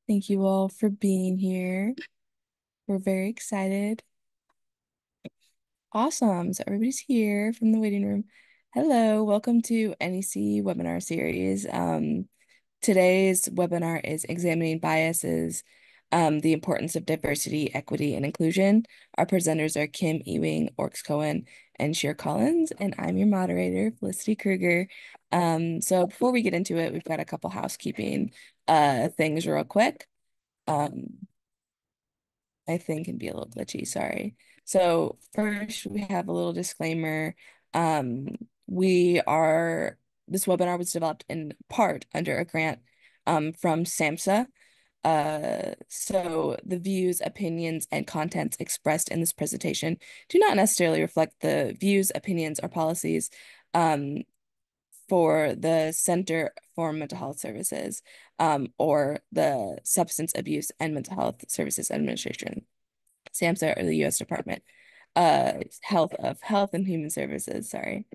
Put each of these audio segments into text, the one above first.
Thank you all for being here. We're very excited. Awesome. So everybody's here from the waiting room. Hello, welcome to NEC webinar series. Today's webinar is examining biases, the importance of diversity, equity, and inclusion. Our presenters are Kim Ewing, Orks Cohen, and Sheer Collins, and I'm your moderator, Felicity Kruger. So before we get into it, we've got a couple housekeeping things real quick. Um, My thing can be a little glitchy, sorry. So first we have a little disclaimer. Um, we are this webinar was developed in part under a grant from SAMHSA. So the views, opinions, and contents expressed in this presentation do not necessarily reflect the views, opinions, or policies um, for the Center for Mental Health Services or the Substance Abuse and Mental Health Services Administration. SAMHSA or the U.S. Department Health and Human Services, sorry.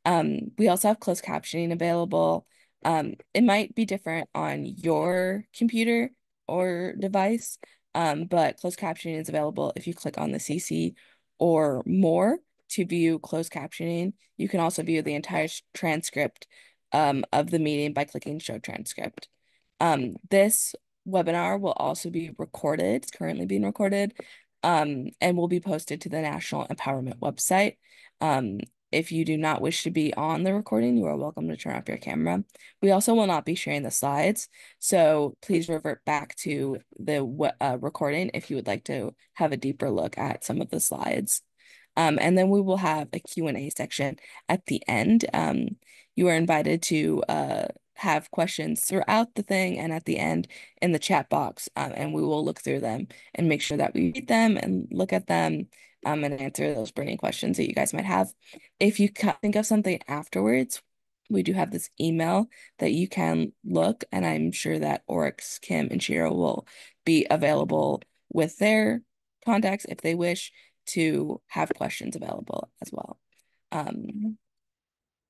We also have closed captioning available. It might be different on your computer or device, but closed captioning is available if you click on the CC or more to view closed captioning. You can also view the entire transcript of the meeting by clicking Show Transcript. This webinar will also be recorded. It's currently being recorded, and will be posted to the National Empowerment website. If you do not wish to be on the recording, you are welcome to turn off your camera. We also will not be sharing the slides, so please revert back to the recording if you would like to have a deeper look at some of the slides. And then we will have a Q&A section at the end. You are invited to have questions throughout the thing and at the end in the chat box, and we will look through them and make sure that we read them and look at them and answer those burning questions that you guys might have. If you think of something afterwards, we do have this email that you can look, and I'm sure that Oryx, Kim, and Shira will be available with their contacts if they wish to have questions available as well. Um,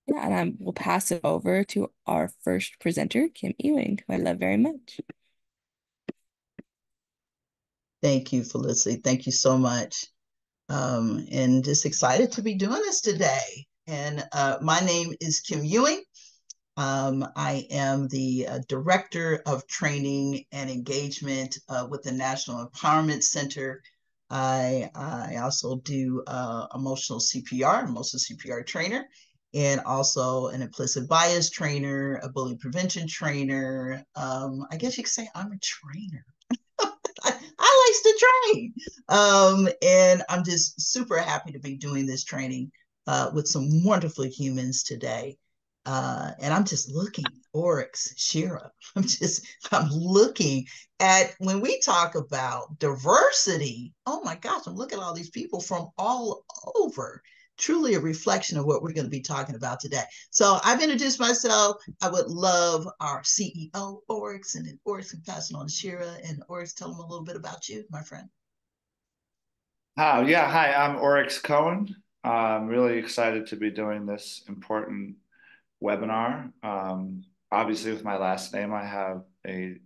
yeah, and I will pass it over to our first presenter, Kim Ewing, who I love very much. Thank you, Felicity. Thank you so much. And just excited to be doing this today. And my name is Kim Ewing. I am the Director of Training and Engagement with the National Empowerment Center. I also do emotional CPR trainer, and also an implicit bias trainer, a bullying prevention trainer. I guess you could say I'm a trainer. I likes to train. And I'm just super happy to be doing this training with some wonderful humans today. And I'm just looking, Oryx, Shira. I'm looking at when we talk about diversity. Oh my gosh, I'm looking at all these people from all over. Truly a reflection of what we're going to be talking about today. So I've introduced myself. I would love our CEO, Oryx, and then Oryx can pass it on to Shira. And Oryx, tell them a little bit about you, my friend. Yeah, hi, I'm Oryx Cohen. I'm really excited to be doing this important webinar. Obviously, with my last name, I have a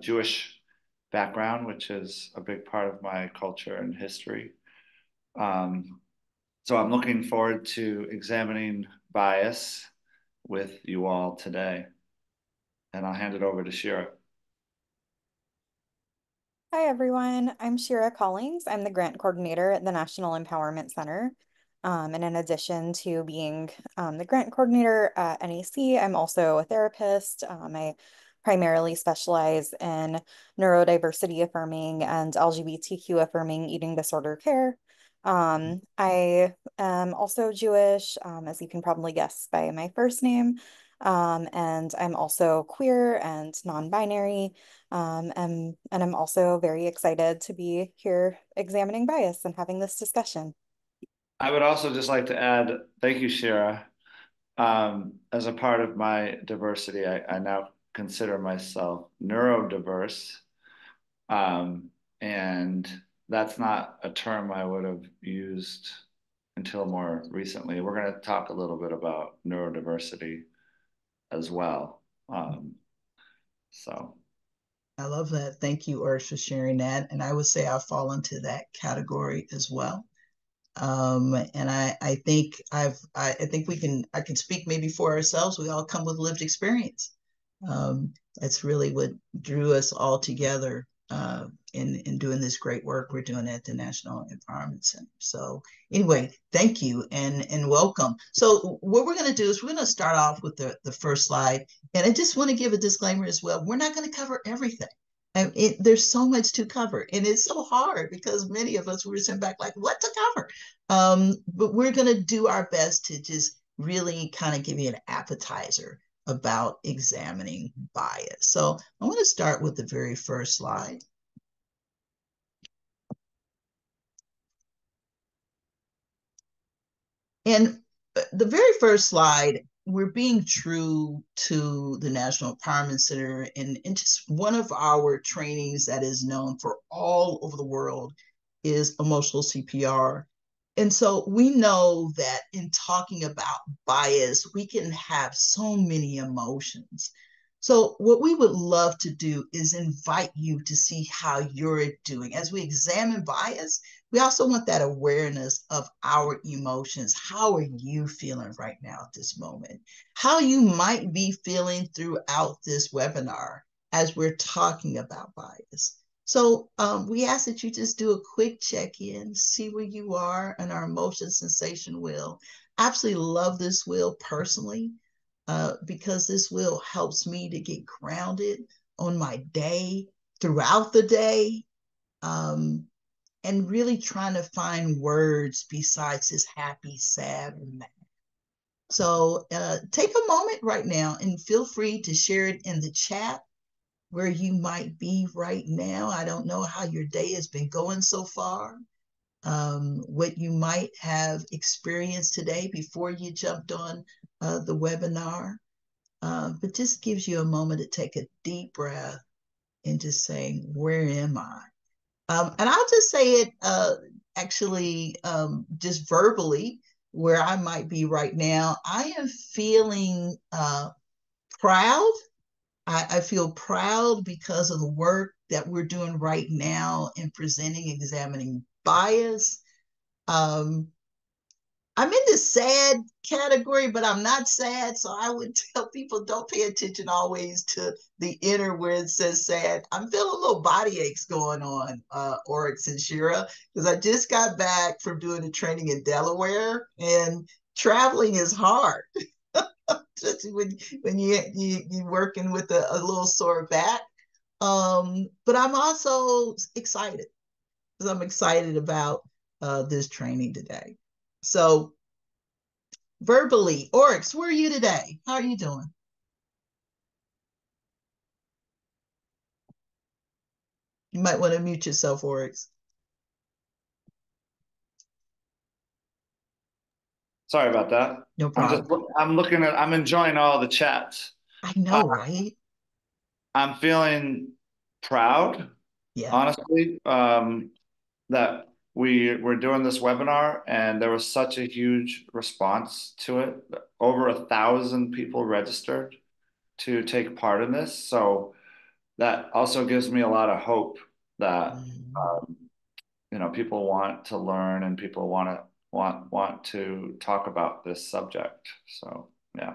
Jewish background, which is a big part of my culture and history. Um, so I'm looking forward to examining bias with you all today. And I'll hand it over to Shira. Hi, everyone. I'm Shira Collins. I'm the grant coordinator at the National Empowerment Center. And in addition to being the grant coordinator at NEC, I'm also a therapist. I primarily specialize in neurodiversity affirming and LGBTQ affirming eating disorder care. I am also Jewish, as you can probably guess by my first name. And I'm also queer and non-binary. And I'm also very excited to be here examining bias and having this discussion. I would also just like to add, thank you, Shira. As a part of my diversity, I now consider myself neurodiverse. And that's not a term I would have used until more recently. We're going to talk a little bit about neurodiversity as well. So I love that. Thank you, Urs, for sharing that. And I would say I fall into that category as well. And I think I think I can speak maybe for ourselves. We all come with lived experience. That's really what drew us all together in doing this great work we're doing at the National Empowerment Center. So anyway, thank you and welcome. So what we're going to do is we're going to start off with the first slide. And I just want to give a disclaimer as well. We're not going to cover everything. And there's so much to cover, and it's so hard because many of us were sitting back like, what to cover? But we're going to do our best to just really kind of give you an appetizer about examining bias. So I'm going to start with the very first slide. And the very first slide, we're being true to the National Empowerment Center and just one of our trainings that is known for all over the world is emotional CPR. And so we know that in talking about bias, we can have so many emotions. So, what we would love to do is invite you to see how you're doing. As we examine bias, we also want that awareness of our emotions. How are you feeling right now at this moment? How you might be feeling throughout this webinar as we're talking about bias. So we ask that you just do a quick check-in, see where you are on our emotion sensation wheel. Absolutely love this wheel personally because this wheel helps me to get grounded on my day, throughout the day. And really trying to find words besides this happy, sad, or mad. So take a moment right now and feel free to share it in the chat where you might be right now. I don't know how your day has been going so far, what you might have experienced today before you jumped on the webinar, but just gives you a moment to take a deep breath and just saying, where am I? And I'll just say it actually just verbally where I might be right now. I am feeling proud. I feel proud because of the work that we're doing right now in presenting, examining bias. Um, I'm in the sad category, but I'm not sad. So I would tell people don't pay attention always to the inner where it says sad. I'm feeling a little body aches going on, Oryx and Shira, because I just got back from doing a training in Delaware and traveling is hard. Just when you're working with a little sore back. But I'm also excited because I'm excited about this training today. So verbally, Oryx, where are you today? How are you doing? You might want to mute yourself, Oryx. Sorry about that. No problem. I'm enjoying all the chats. I Uh, know, right? I'm feeling proud, Yeah. honestly, that we're doing this webinar and there was such a huge response to it. Over 1,000 people registered to take part in this. So that also gives me a lot of hope that Mm. people want to learn and people want to talk about this subject. So yeah.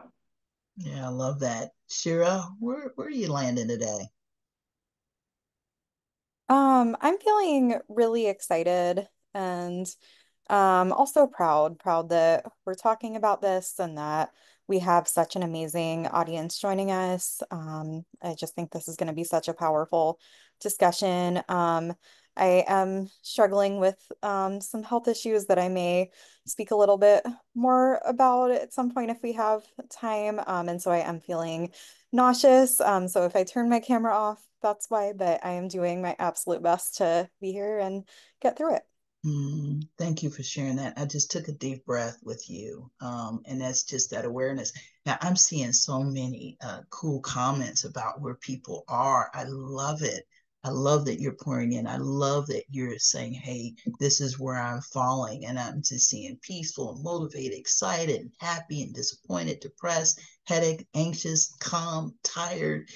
Yeah, I love that. Shira, where are you landing today? I'm feeling really excited and also proud that we're talking about this and that we have such an amazing audience joining us. I just think this is going to be such a powerful discussion. I am struggling with some health issues that I may speak a little bit more about at some point if we have time. And so I am feeling nauseous. So if I turn my camera off, that's why, but I am doing my absolute best to be here and get through it. Thank you for sharing that. I just took a deep breath with you. And that's just that awareness. Now, I'm seeing so many cool comments about where people are. I love it. I love that you're pouring in. I love that you're saying, hey, this is where I'm falling. And I'm just seeing peaceful, motivated, excited, and happy, and disappointed, depressed, headache, anxious, calm, tired,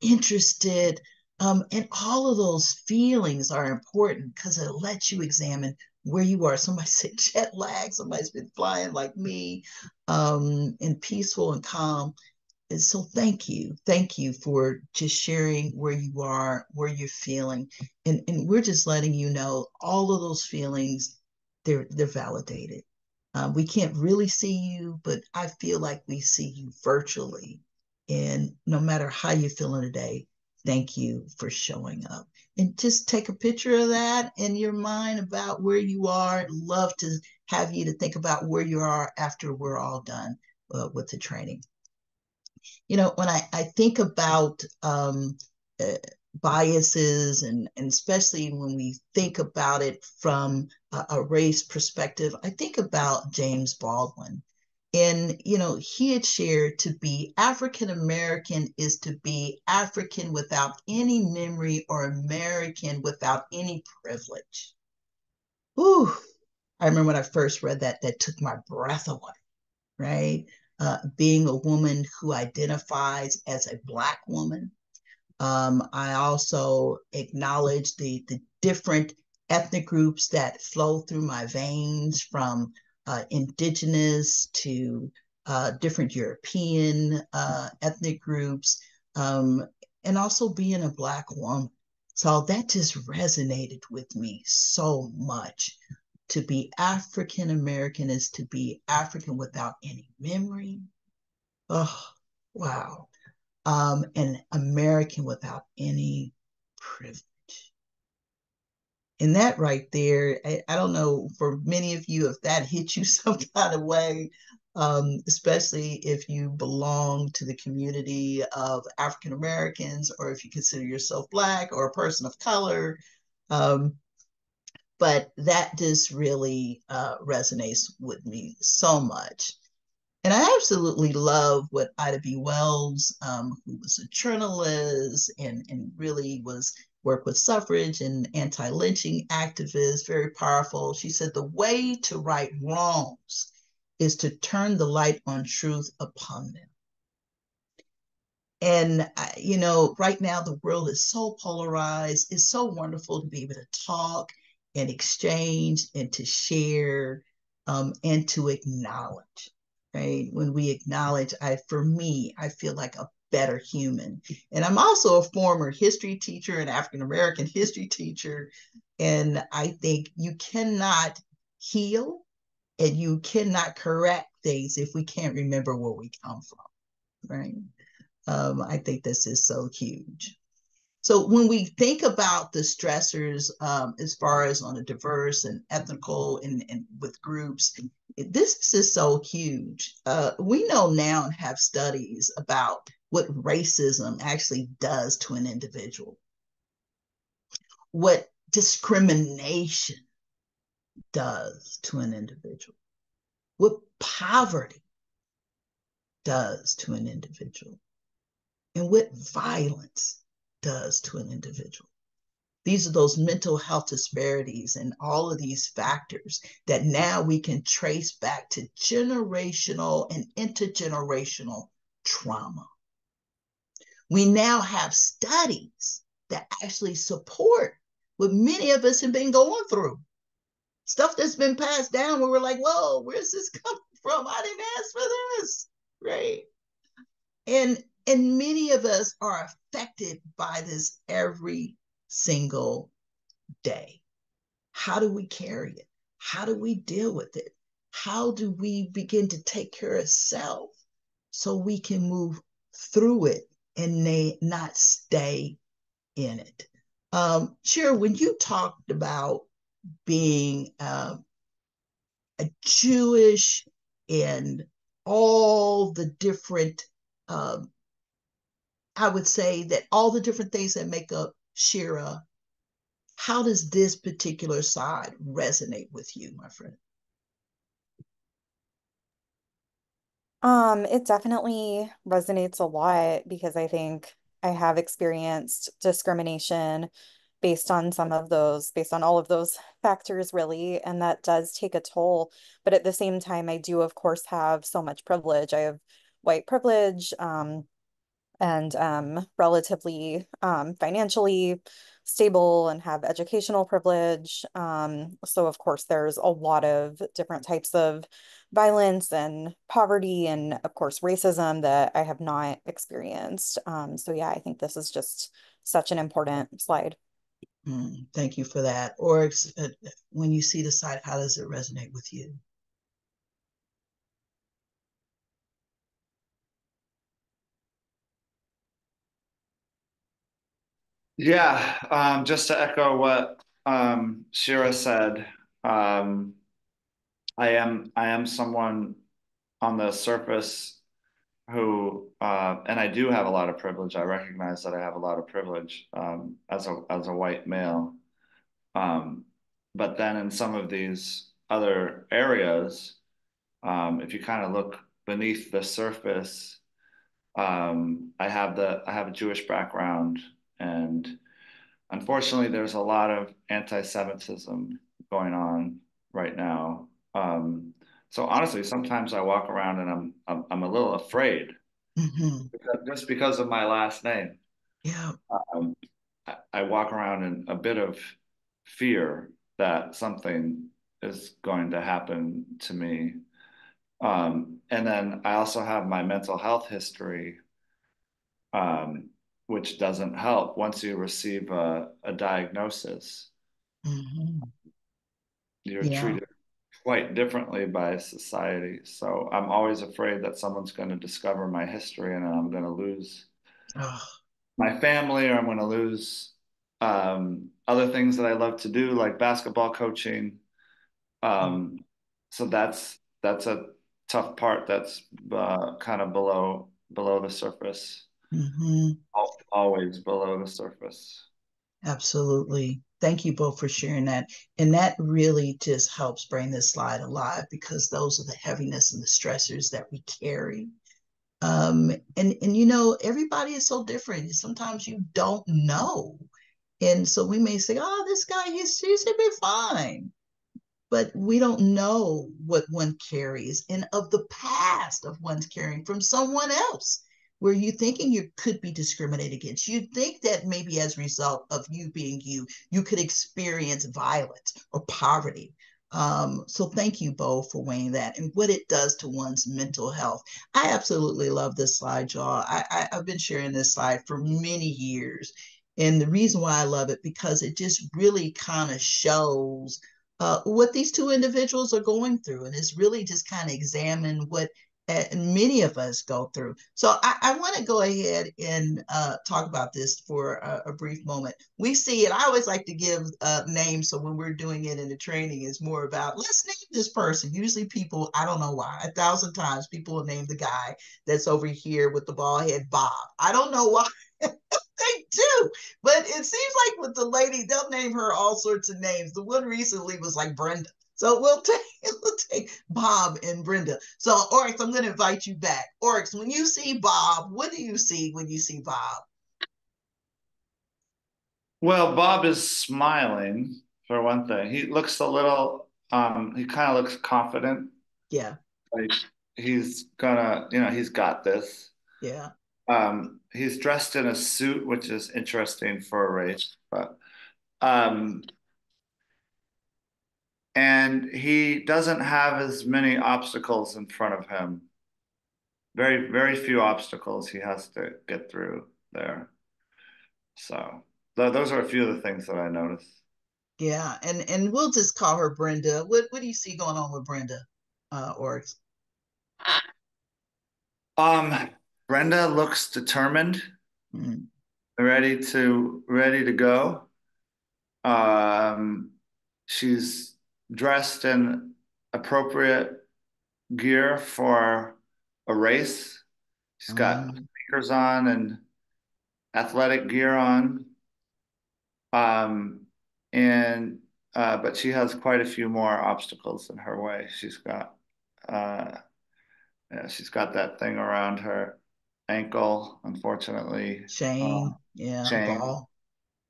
interested. And all of those feelings are important because it lets you examine where you are. Somebody said jet lag, somebody's been flying like me, and peaceful and calm. And so thank you for just sharing where you are, where you're feeling, and we're just letting you know all of those feelings, they're validated. We can't really see you, but I feel like we see you virtually. And no matter how you're feeling today, thank you for showing up. And just take a picture of that in your mind about where you are. I'd love to have you to think about where you are after we're all done with the training. You know, when I think about uh, biases, and especially when we think about it from a race perspective, I think about James Baldwin. And, you know, he had shared to be African American is to be African without any memory or American without any privilege. Ooh, I remember when I first read that, that took my breath away, right? Being a woman who identifies as a Black woman. I also acknowledge the different ethnic groups that flow through my veins, from indigenous to different European ethnic groups, um, and also being a Black woman. So that just resonated with me so much. To be African American is to be African without any memory. Oh, wow. And American without any privilege. And that right there, I don't know for many of you if that hit you some kind of way, especially if you belong to the community of African Americans, or if you consider yourself Black or a person of color. Um, but that just really resonates with me so much. And I absolutely love what Ida B. Wells, who was a journalist and really was worked with suffrage and anti-lynching activists, very powerful. She said, the way to right wrongs is to turn the light on truth upon them. And, you know, right now the world is so polarized. It's so wonderful to be able to talk and exchange and to share, and to acknowledge, right? When we acknowledge, for me, I feel like a better human. And I'm also a former history teacher, an African American history teacher. And I think you cannot heal and you cannot correct things if we can't remember where we come from, right? I think this is so huge. So when we think about the stressors, as far as on a diverse and ethnical and with groups, this is so huge. We know now and have studies about what racism actually does to an individual, what discrimination does to an individual, what poverty does to an individual, and what violence does to an individual. These are those mental health disparities and all of these factors that now we can trace back to generational and intergenerational trauma. We now have studies that actually support what many of us have been going through. Stuff that's been passed down where we're like, whoa, where's this coming from? I didn't ask for this, right? And many of us are affected by this every single day. How do we carry it? How do we deal with it? How do we begin to take care of self so we can move through it and not stay in it? Shira, when you talked about being a Jewish and all the different, um, I would say that all the different things that make up Shira, how does this particular side resonate with you, my friend? It definitely resonates a lot because I think I have experienced discrimination based on all of those factors, really, and that does take a toll. But at the same time, I do, of course, have so much privilege. I have white privilege. and relatively financially stable and have educational privilege. So of course there's a lot of different types of violence and poverty and of course racism that I have not experienced. So yeah, I think this is just such an important slide. Thank you for that. Or when you see the site, how does it resonate with you? Yeah, just to echo what Shira said, um, I am someone on the surface who, and I do have a lot of privilege. I recognize that I have a lot of privilege as a white male. Um, but then in some of these other areas, if you kind of look beneath the surface, I have a Jewish background, and unfortunately, there's a lot of anti-Semitism going on right now. So honestly, sometimes I walk around and I'm a little afraid Mm-hmm. just because of my last name. Yeah. Um, I walk around in a bit of fear that something is going to happen to me. And then I also have my mental health history, um, which doesn't help once you receive a diagnosis. Mm-hmm. You're Yeah. treated quite differently by society. So I'm always afraid that someone's going to discover my history and I'm going to lose Oh. my family, or I'm going to lose other things that I love to do, like basketball coaching. Um, so that's a tough part. That's kind of below the surface, Mm-hmm. always below the surface. Absolutely. Thank you both for sharing that. And that really just helps bring this slide alive because those are the heaviness and the stressors that we carry. And you know, everybody is so different. Sometimes you don't know. And so we may say, oh, this guy, he should be fine, but we don't know what one carries and of the past of one's carrying from someone else where you thinking you could be discriminated against. You think that maybe as a result of you being you, you could experience violence or poverty. So thank you both for weighing that and what it does to one's mental health. I absolutely love this slide, y'all. I've been sharing this slide for many years. And the reason why I love it, because it just really kind of shows what these two individuals are going through. And it's really just kind of examine what many of us go through. So I want to go ahead and talk about this for a brief moment. We see it. I always like to give names. So when we're doing it in the training, it's more about let's name this person. Usually people, I don't know why, 1,000 times people will name the guy that's over here with the bald head, Bob. I don't know why. They do. But it seems like with the lady, they'll name her all sorts of names. The one recently was like Brenda. So we'll take Bob and Brenda. So Oryx, I'm going to invite you back. Oryx, when you see Bob, what do you see when you see Bob? Well, Bob is smiling for one thing. He looks a little, he kind of looks confident, Yeah, like he's gonna, he's got this. yeah, He's dressed in a suit, which is interesting for a race, but um, and he doesn't have as many obstacles in front of him. Very, very few obstacles he has to get through there. So those are a few of the things that I noticed. yeah. And we'll just call her Brenda. What do you see going on with Brenda, Oryx? Um, Brenda looks determined, Mm, ready to go. Um, she's dressed in appropriate gear for a race. She's got mm, sneakers on and athletic gear on. Um, and but she has quite a few more obstacles in her way. Uh, yeah, she's got that thing around her ankle, unfortunately. Shane, yeah, the Chain, ball.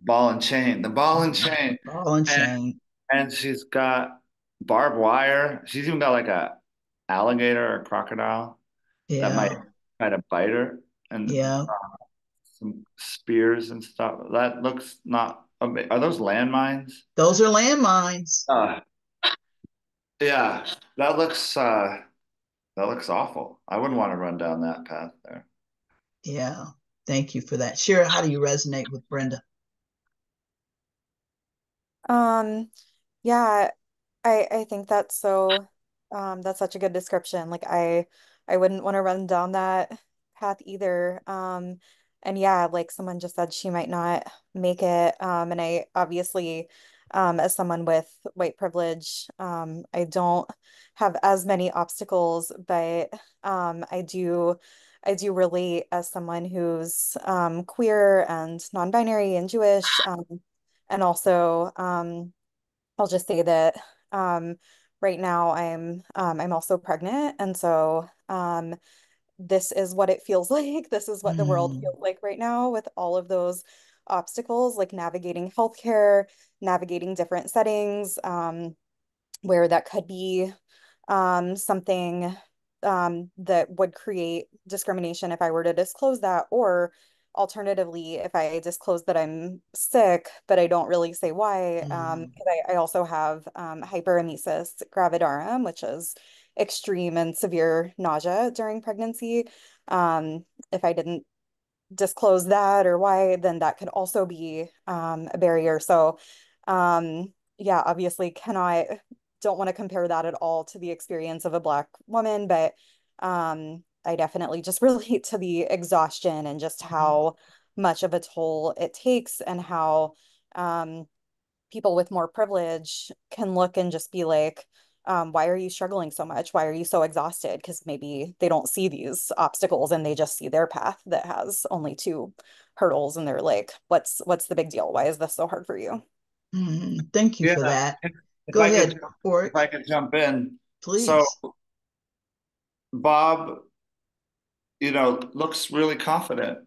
ball and chain, the ball and Mhm. chain, Ball and and Shane. and she's got barbed wire. She's even got like a alligator or crocodile that might Yeah, try to bite her. And yeah. some spears and stuff. That looks not. Are those landmines? Those are landmines. Yeah, that looks awful. I wouldn't want to run down that path there. Yeah. Thank you for that. Shira, how do you resonate with Brenda? Um, yeah, I think that's such a good description. Like I wouldn't want to run down that path either. And yeah, like someone just said she might not make it. And I obviously as someone with white privilege, I don't have as many obstacles, but I do relate as someone who's queer and non-binary and Jewish. And also I'll just say that um, right now I'm also pregnant, and so this is what it feels like. This is what the world Mm, feels like right now with all of those obstacles, like navigating healthcare, navigating different settings, where that could be something that would create discrimination if I were to disclose that, or alternatively, if I disclose that I'm sick, but I don't really say why, mm, 'cause I also have hyperemesis gravidarum, which is extreme and severe nausea during pregnancy. If I didn't disclose that or why, then that could also be a barrier. So, yeah, obviously cannot, don't want to compare that at all to the experience of a Black woman, but I definitely just relate to the exhaustion and just mm, how much of a toll it takes and how um, people with more privilege can look and just be like, why are you struggling so much? Why are you so exhausted? Because maybe they don't see these obstacles and they just see their path that has only two hurdles and they're like, what's the big deal? Why is this so hard for you? mm. Thank you Yeah, for that. if Go I could, ahead, Fort, if I could jump in. So please. Bob, looks really confident,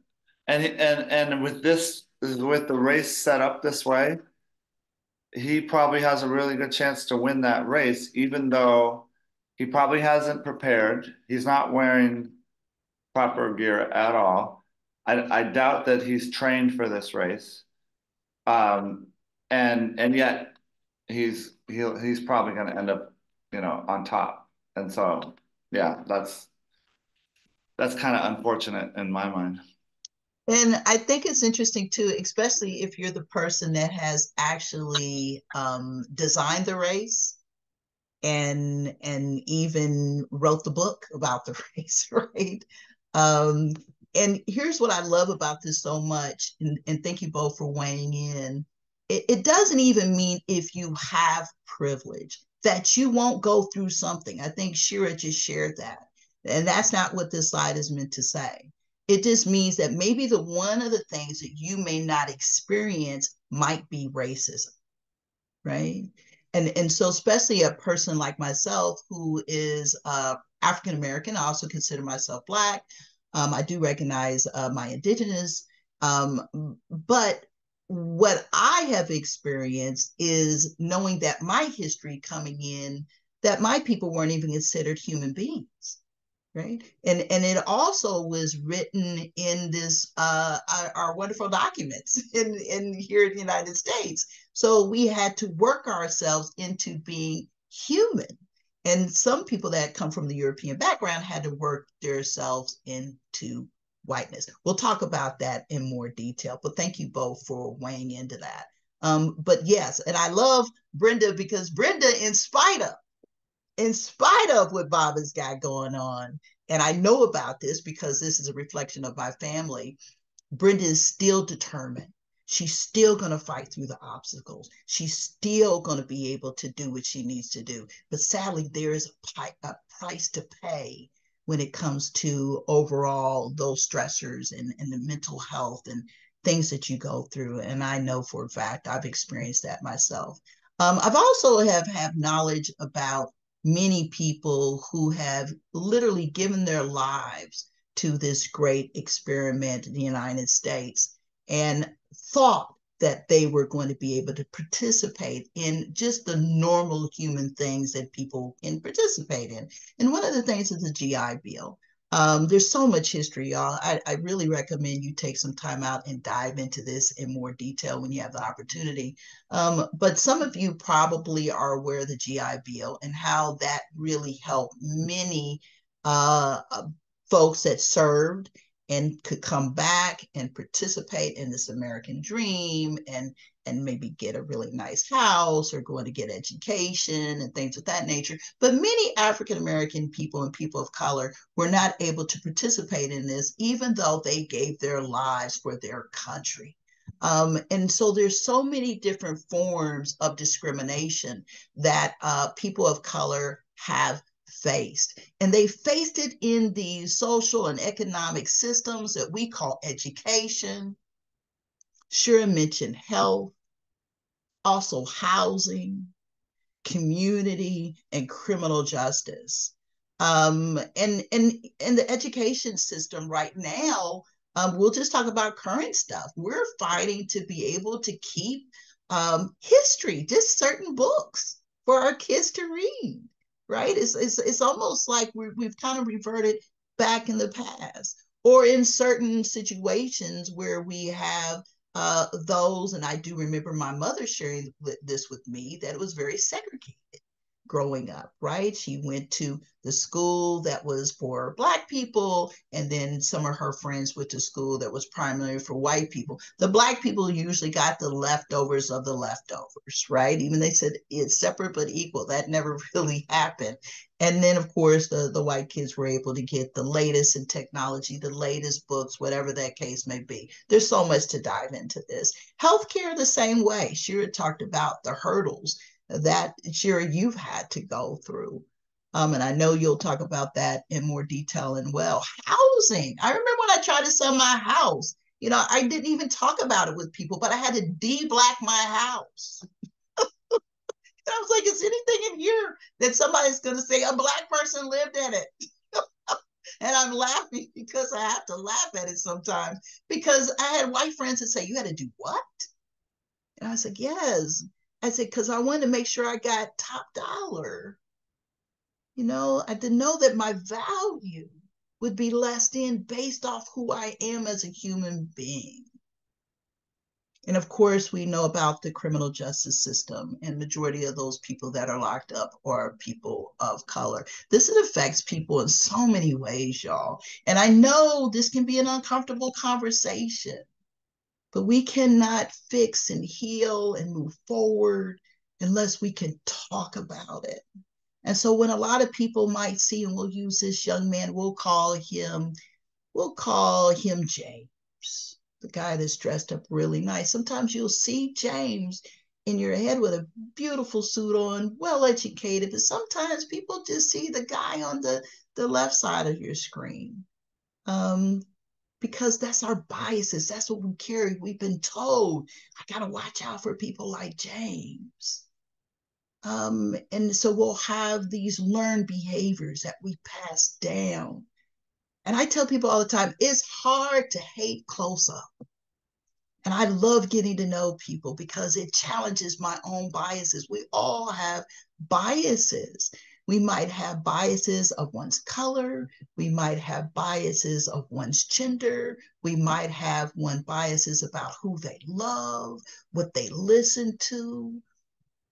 and with the race set up this way, he probably has a really good chance to win that race, even though he probably hasn't prepared. He's not wearing proper gear at all. I doubt that he's trained for this race. Um, and yet he's probably going to end up, on top. And so, yeah, that's kind of unfortunate in my mind. And I think it's interesting too, especially if you're the person that has actually designed the race and even wrote the book about the race, right? Um, and here's what I love about this so much, and thank you both for weighing in. It doesn't even mean if you have privilege that you won't go through something. I think Shira just shared that. And that's not what this slide is meant to say. It just means that maybe the one of the things that you may not experience might be racism, right? And so especially a person like myself who is African American, I also consider myself Black. I do recognize my indigenous, but what I have experienced is knowing that my history coming in, that my people weren't even considered human beings, right? And it also was written in this our wonderful documents in here in the United States. So we had to work ourselves into being human. And some people that come from the European background had to work themselves into whiteness. We'll talk about that in more detail, but thank you both for weighing into that. But yes, and I love Brenda because Brenda, in spite of what Bob has got going on, and I know about this because this is a reflection of my family, Brenda is still determined. She's still going to fight through the obstacles. She's still going to be able to do what she needs to do. But sadly, there is a price to pay when it comes to overall those stressors and the mental health and things that you go through. And I know for a fact I've experienced that myself. I've also have knowledge about many people who have literally given their lives to this great experiment in the United States and thought that they were going to be able to participate in just the normal human things that people can participate in. And one of the things is the GI Bill. There's so much history, y'all. I really recommend you take some time out and dive into this in more detail when you have the opportunity. But some of you probably are aware of the GI Bill and how that really helped many folks that served and could come back and participate in this American dream and maybe get a really nice house or going to get education and things of that nature. But many African American people and people of color were not able to participate in this, even though they gave their lives for their country. And so there's so many different forms of discrimination that people of color have faced. And they faced it in the social and economic systems that we call education. Shira mentioned health, also housing, community, and criminal justice. And the education system right now, we'll just talk about current stuff. We're fighting to be able to keep history, just certain books for our kids to read, right? It's almost like we've kind of reverted back in the past, or in certain situations where we have those, and I do remember my mother sharing this with me, that it was very segregated growing up, right? She went to the school that was for Black people, and then some of her friends went to school that was primarily for white people. The Black people usually got the leftovers of the leftovers, right? Even they said it's separate but equal. That never really happened. And then, of course, the white kids were able to get the latest in technology, the latest books, whatever that case may be. There's so much to dive into this. Healthcare, the same way. Shira talked about the hurdles that, Shira, you've had to go through. And I know you'll talk about that in more detail. And well, housing. I remember when I tried to sell my house, I didn't even talk about it with people, but I had to de-black my house. And I was like, is anything in here that somebody's going to say a Black person lived in it? And I'm laughing because I have to laugh at it sometimes, because I had white friends that say, you had to do what? And I said, yes. I said, because I wanted to make sure I got top dollar. I didn't know that my value would be less in based off who I am as a human being. And of course, we know about the criminal justice system, and majority of those people that are locked up are people of color. This affects people in so many ways, y'all. And I know this can be an uncomfortable conversation, but we cannot fix and heal and move forward unless we can talk about it. And so when a lot of people might see, and we'll use this young man, we'll call him James, the guy that's dressed up really nice. Sometimes you'll see James in your head with a beautiful suit on, well educated, but sometimes people just see the guy on the left side of your screen. Because that's our biases. That's what we carry. We've been told, I got to watch out for people like James. And so we'll have these learned behaviors that we pass down. And I tell people all the time, it's hard to hate close up. And I love getting to know people because it challenges my own biases. We all have biases. We might have biases of one's color. We might have biases of one's gender. We might have one biases about who they love, what they listen to.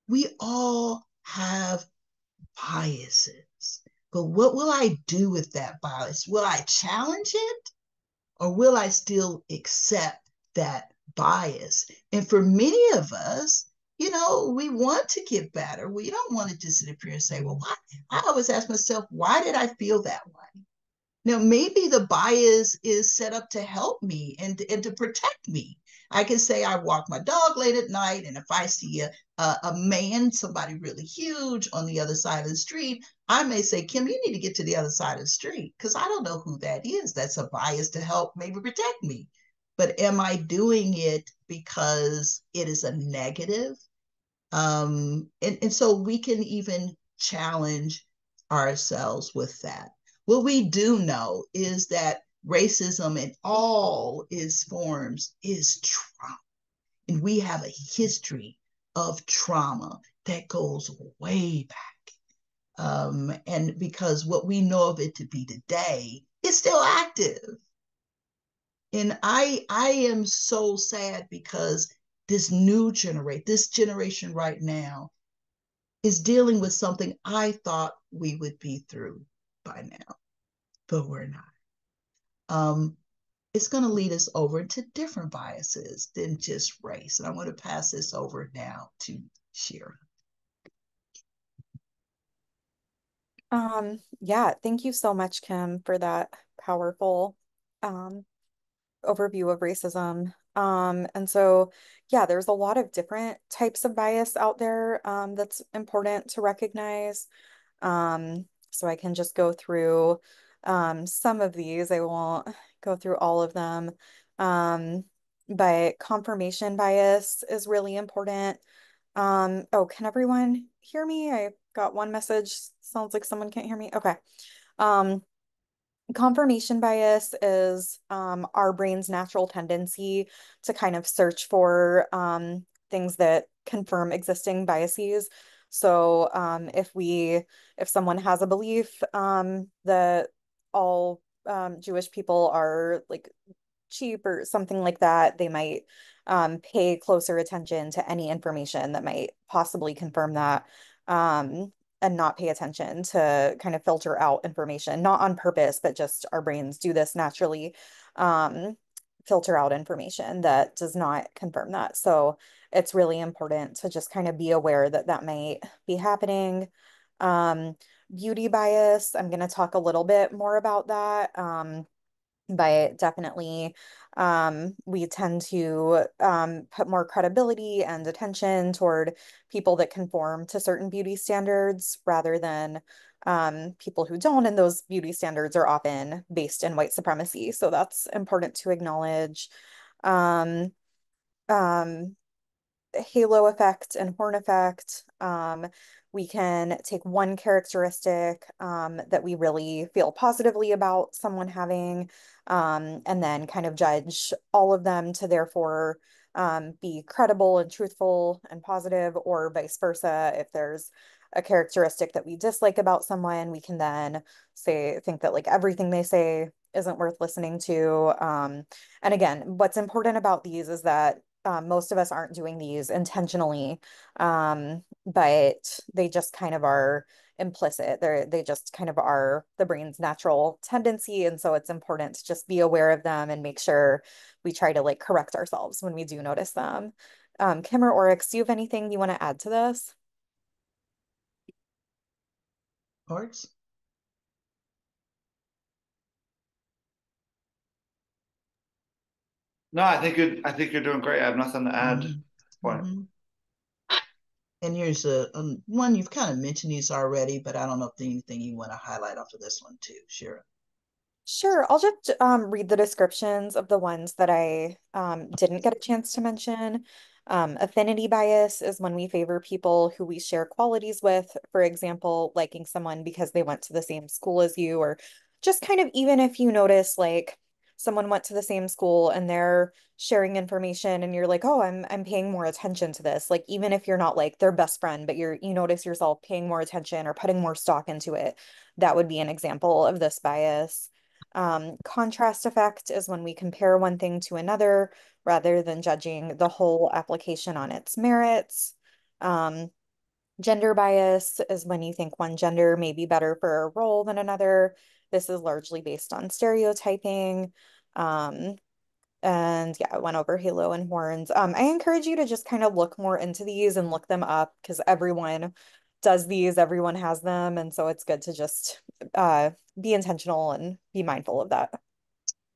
We all have biases. But what will I do with that bias? Will I challenge it, or will I still accept that bias? And for many of us, we want to get better. We don't want to just sit up here and say, well, why? I always ask myself, why did I feel that way? Now, maybe the bias is set up to help me and to protect me. I can say I walk my dog late at night, and if I see a man, somebody really huge on the other side of the street, I may say, Kim, you need to get to the other side of the street, because I don't know who that is. That's a bias to help maybe protect me. But am I doing it because it is a negative? And so we can even challenge ourselves with that. What we do know is that racism in all its forms is trauma. And we have a history of trauma that goes way back. And because what we know of it to be today it's still active. And I am so sad because this generation right now is dealing with something I thought we would be through by now, but we're not. Um, it's going to lead us over to different biases than just race. And I'm going to pass this over now to Shira. Yeah, thank you so much, Kim, for that powerful um, overview of racism. And so, yeah, there's a lot of different types of bias out there that's important to recognize. So I can just go through some of these. I won't go through all of them. Um, but confirmation bias is really important. Oh, can everyone hear me? I got one message. Sounds like someone can't hear me. Okay. Um, Confirmation bias is our brain's natural tendency to kind of search for things that confirm existing biases. So if someone has a belief that all Jewish people are like cheap or something like that, they might pay closer attention to any information that might possibly confirm that. And not pay attention to kind of filter out information, not on purpose, but just our brains do this naturally, um, filter out information that does not confirm that. So it's really important to just kind of be aware that that might be happening. Um, Beauty bias, I'm going to talk a little bit more about that. But definitely we tend to put more credibility and attention toward people that conform to certain beauty standards rather than people who don't. And those beauty standards are often based in white supremacy. So that's important to acknowledge. Um, um, halo effect and horn effect. We can take one characteristic that we really feel positively about someone having, and then kind of judge all of them to therefore be credible and truthful and positive, or vice versa. If there's a characteristic that we dislike about someone, we can then think that like everything they say isn't worth listening to. And again, what's important about these is that most of us aren't doing these intentionally, but they just kind of are implicit. They just kind of are the brain's natural tendency. And so it's important to just be aware of them and make sure we try to like correct ourselves when we do notice them. Kim or Oryx, do you have anything you want to add to this? Oryx? No, I think you're doing great. I have nothing to add. Mm-hmm. Point. Mm-hmm. And here's a one you've kind of mentioned these already, but I don't know if there's anything you want to highlight off of this one too, Shira. Sure, I'll just read the descriptions of the ones that I didn't get a chance to mention. Affinity bias is when we favor people who we share qualities with. For example, liking someone because they went to the same school as you, or just kind of even if you notice like someone went to the same school and they're sharing information and you're like, oh, I'm paying more attention to this. Like even if you're not like their best friend, but you notice yourself paying more attention or putting more stock into it, that would be an example of this bias. Contrast effect is when we compare one thing to another rather than judging the whole application on its merits. Um, Gender bias is when you think one gender may be better for a role than another. This is largely based on stereotyping. Um, and yeah, I went over halo and horns. I encourage you to just kind of look more into these and look them up because everyone does these, everyone has them. And so it's good to just be intentional and be mindful of that.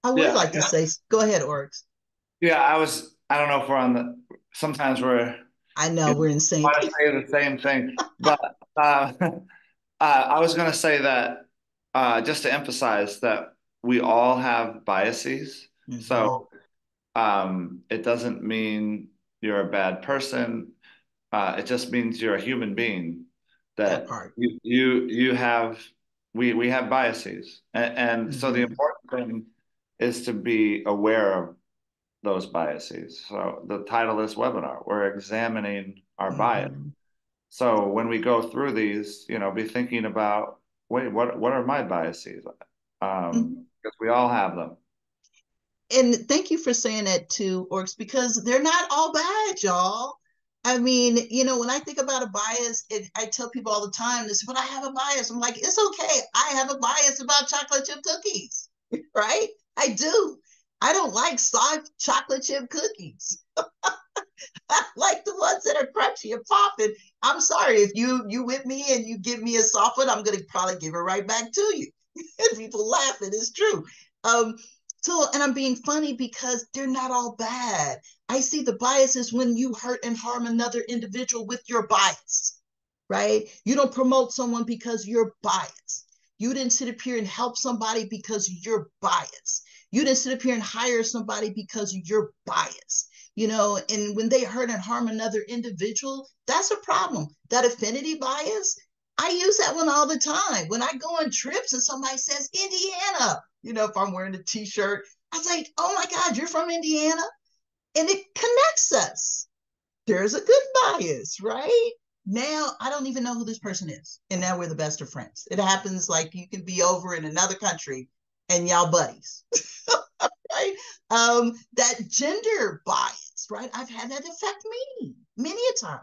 I would Yeah, like to say, go ahead, Oryx. yeah. I don't know if we're on the. Sometimes we're I know you know, we're in sync. want to say the same thing, but I was going to say that just to emphasize that we all have biases. Mm-hmm. So it doesn't mean you're a bad person. It just means you're a human being. That That part. you have we have biases, and so the Mm-hmm. important thing is to be aware of those biases. So the title of this webinar, we're examining our bias. Mm-hmm. So when we go through these, be thinking about, wait, what are my biases? Mm-hmm. because we all have them. And thank you for saying that too, Orcs, because they're not all bad, y'all. I mean, when I think about a bias, I tell people all the time this, but I have a bias. I'm like, it's okay. I have a bias about chocolate chip cookies, right? I do. I don't like soft chocolate chip cookies. I like the ones that are crunchy and popping. I'm sorry if you with me and you give me a soft one, I'm gonna probably give it right back to you. People laughing, it's true. Um, and I'm being funny because they're not all bad. I see the biases when you hurt and harm another individual with your bias, right? You don't promote someone because you're biased. You didn't sit up here and help somebody because you're biased. You didn't sit up here and hire somebody because you're biased. And when they hurt and harm another individual, that's a problem. That affinity bias, I use that one all the time. When I go on trips and somebody says Indiana, if I'm wearing a t-shirt, I was like, oh my God, you're from Indiana? And it connects us. There's a good bias, right? Now I don't even know who this person is. And now we're the best of friends. It happens like you can be over in another country and y'all buddies. Right? That gender bias, right? I've had that affect me many a time,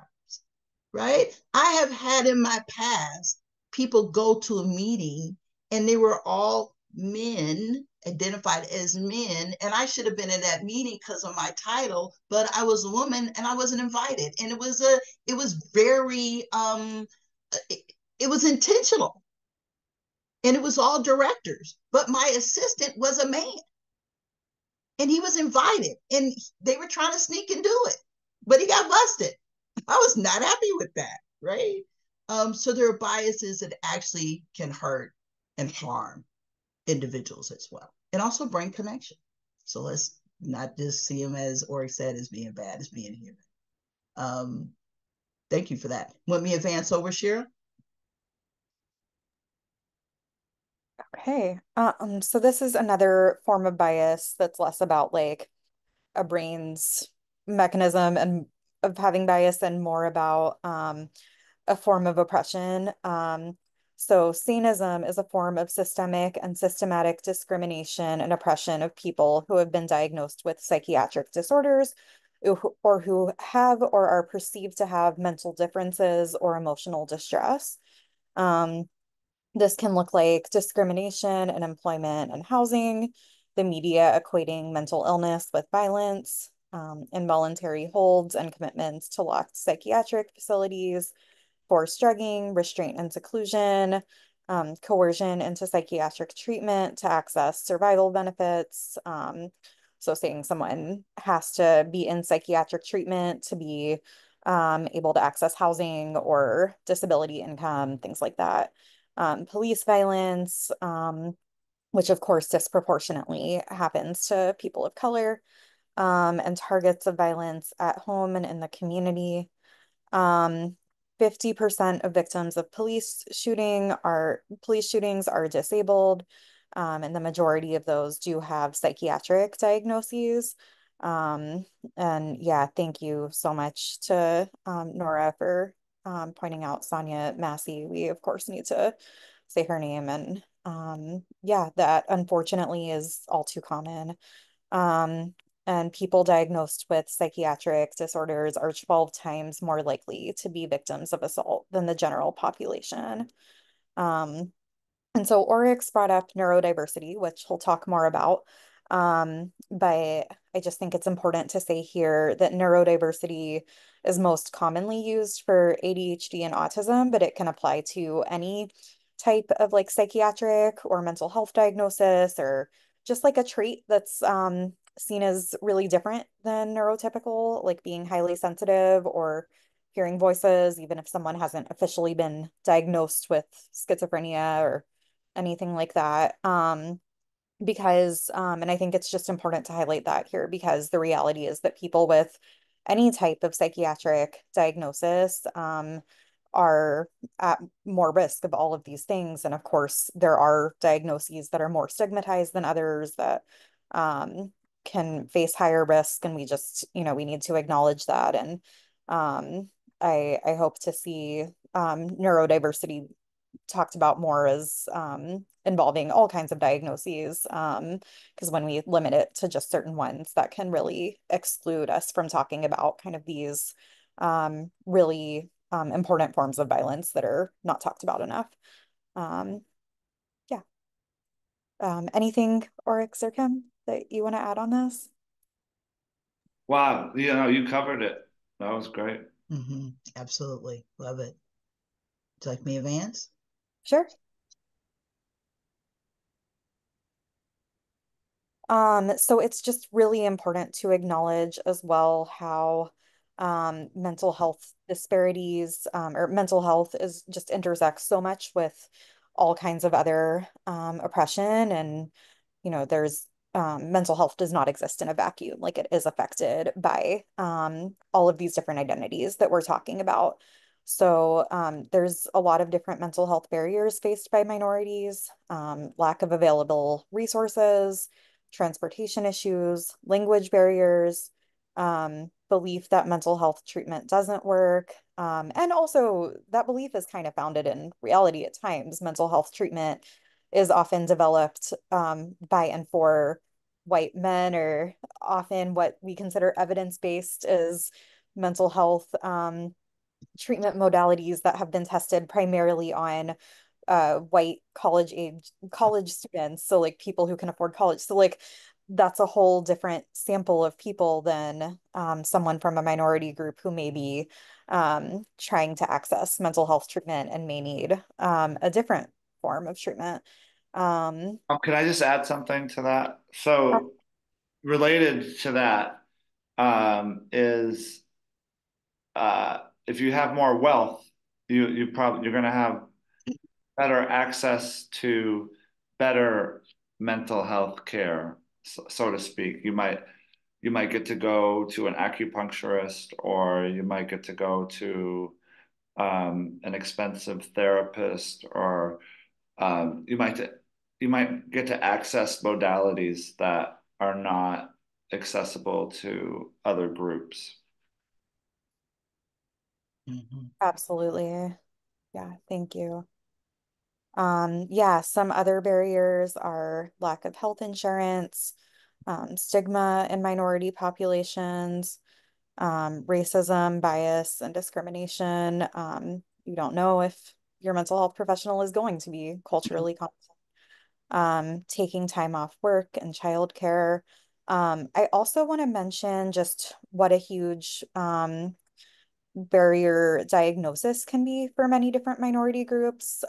right? I have had in my past people go to a meeting and they were all men, identified as men, and I should have been in that meeting because of my title, but I was a woman and I wasn't invited, and it was very it was intentional, and it was all directors, but my assistant was a man and he was invited and they were trying to sneak and do it, but he got busted. I was not happy with that, right? So there are biases that actually can hurt and harm individuals as well, and also bring connection. So let's not just see them as Ori said as being bad, as being human. Um, Thank you for that. Want me to advance over, Shira? Okay. So this is another form of bias that's less about like a brain's mechanism and of having bias and more about a form of oppression. So sanism is a form of systemic and systematic discrimination and oppression of people who have been diagnosed with psychiatric disorders or who have or are perceived to have mental differences or emotional distress. Um, this can look like discrimination in employment and housing, the media equating mental illness with violence, involuntary holds and commitments to locked psychiatric facilities, forced drugging, restraint and seclusion, coercion into psychiatric treatment to access survival benefits. So saying someone has to be in psychiatric treatment to be able to access housing or disability income, things like that. Police violence, which of course disproportionately happens to people of color, and targets of violence at home and in the community. Um, 50% of victims of police shootings are disabled, and the majority of those do have psychiatric diagnoses. Um, and yeah, thank you so much to Nora for pointing out Sonia Massey. We of course need to say her name, and yeah, that unfortunately is all too common. Um, and people diagnosed with psychiatric disorders are 12 times more likely to be victims of assault than the general population. Um, and so Oryx brought up neurodiversity, which we'll talk more about. But I just think it's important to say here that neurodiversity is most commonly used for ADHD and autism, but it can apply to any type of like psychiatric or mental health diagnosis or just like a trait that's seen as really different than neurotypical, like being highly sensitive or hearing voices, even if someone hasn't officially been diagnosed with schizophrenia or anything like that. And I think it's just important to highlight that here because the reality is that people with any type of psychiatric diagnosis are at more risk of all of these things. And of course, there are diagnoses that are more stigmatized than others that um, can face higher risk. And we just, we need to acknowledge that. And I hope to see neurodiversity talked about more as involving all kinds of diagnoses. Because when we limit it to just certain ones, that can really exclude us from talking about kind of these really important forms of violence that are not talked about enough. Um, yeah. Anything, Oryx or Kim, that you want to add on this? Wow, you covered it. That was great. Absolutely. Love it. Would you like me to advance? Sure. So it's just really important to acknowledge as well how mental health disparities or mental health is just intersects so much with all kinds of other oppression. And, there's mental health does not exist in a vacuum. Like it is affected by all of these different identities that we're talking about. So there's a lot of different mental health barriers faced by minorities, lack of available resources, transportation issues, language barriers, belief that mental health treatment doesn't work. And also, that belief is kind of founded in reality at times. Mental health treatment is often developed by and for white men, or often what we consider evidence-based is mental health treatment modalities that have been tested primarily on white college students, so like people who can afford college. So like that's a whole different sample of people than someone from a minority group who may be trying to access mental health treatment and may need a different form of treatment. Um, Can I just add something to that? So related to that is if you have more wealth, you're going to have better access to better mental health care, so to speak. You might get to go to an acupuncturist, or you might get to go to an expensive therapist, or you might get to access modalities that are not accessible to other groups. Mhm. Absolutely. Yeah, thank you. Yeah, some other barriers are lack of health insurance, stigma in minority populations, racism, bias, and discrimination. You don't know if your mental health professional is going to be culturally competent. Taking time off work and childcare. I also want to mention just what a huge barrier diagnosis can be for many different minority groups.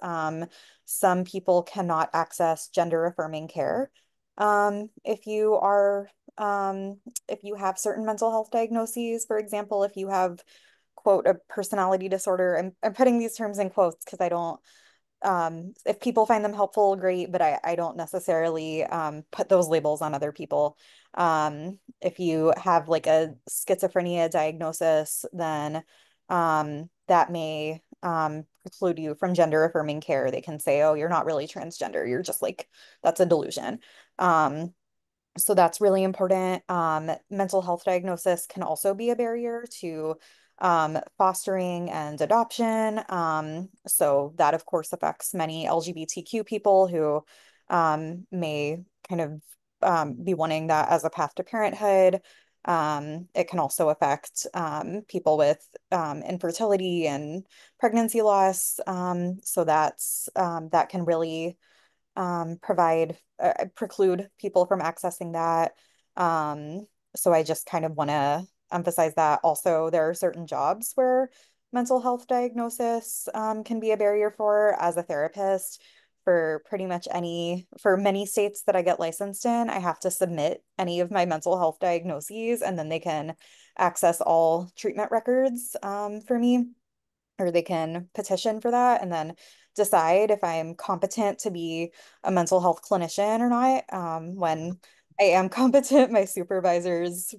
Some people cannot access gender affirming care. If you are, if you have certain mental health diagnoses, for example, if you have, quote, a personality disorder, I'm putting these terms in quotes because I don't if people find them helpful, great, but I don't necessarily put those labels on other people. If you have like a schizophrenia diagnosis, then that may preclude you from gender affirming care. They can say, oh, you're not really transgender. You're just like, that's a delusion. Um, so that's really important. Mental health diagnosis can also be a barrier to fostering and adoption. So that, of course, affects many LGBTQ people who may kind of be wanting that as a path to parenthood. It can also affect people with infertility and pregnancy loss. So that can really preclude people from accessing that. So I just kind of want to emphasize that. Also, there are certain jobs where mental health diagnosis can be a barrier for as a therapist. For many states that I get licensed in, I have to submit any of my mental health diagnoses, and then they can access all treatment records for me, or they can petition for that and then decide if I'm competent to be a mental health clinician or not. When I am competent, my supervisors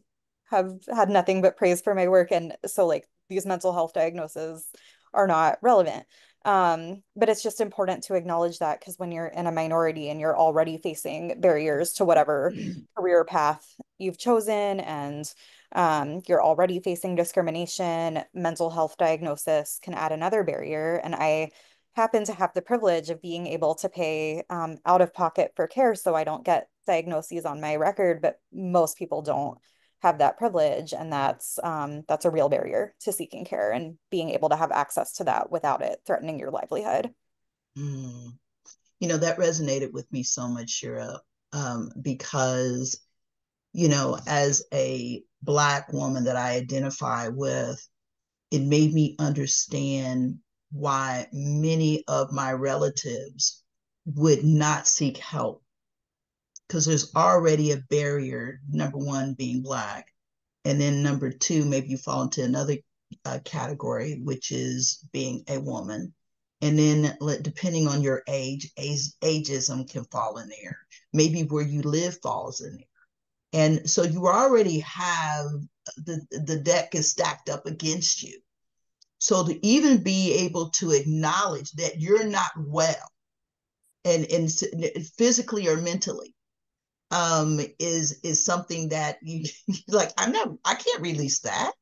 have had nothing but praise for my work. And so, like, these mental health diagnoses are not relevant. But it's just important to acknowledge that because when you're in a minority and you're already facing barriers to whatever career path you've chosen, and you're already facing discrimination, mental health diagnosis can add another barrier. And I happen to have the privilege of being able to pay out of pocket for care so I don't get diagnoses on my record, but most people don't have that privilege, and that's a real barrier to seeking care and being able to have access to that without it threatening your livelihood. Mm. That resonated with me so much, Shira, because, as a Black woman that I identify with, it made me understand why many of my relatives would not seek help, because there's already a barrier, number one, being Black. And then number two, maybe you fall into another category, which is being a woman. And then depending on your ageism can fall in there. Maybe where you live falls in there. And so you already have the deck is stacked up against you. So to even be able to acknowledge that you're not well and physically or mentally, is something that you like, I can't release that.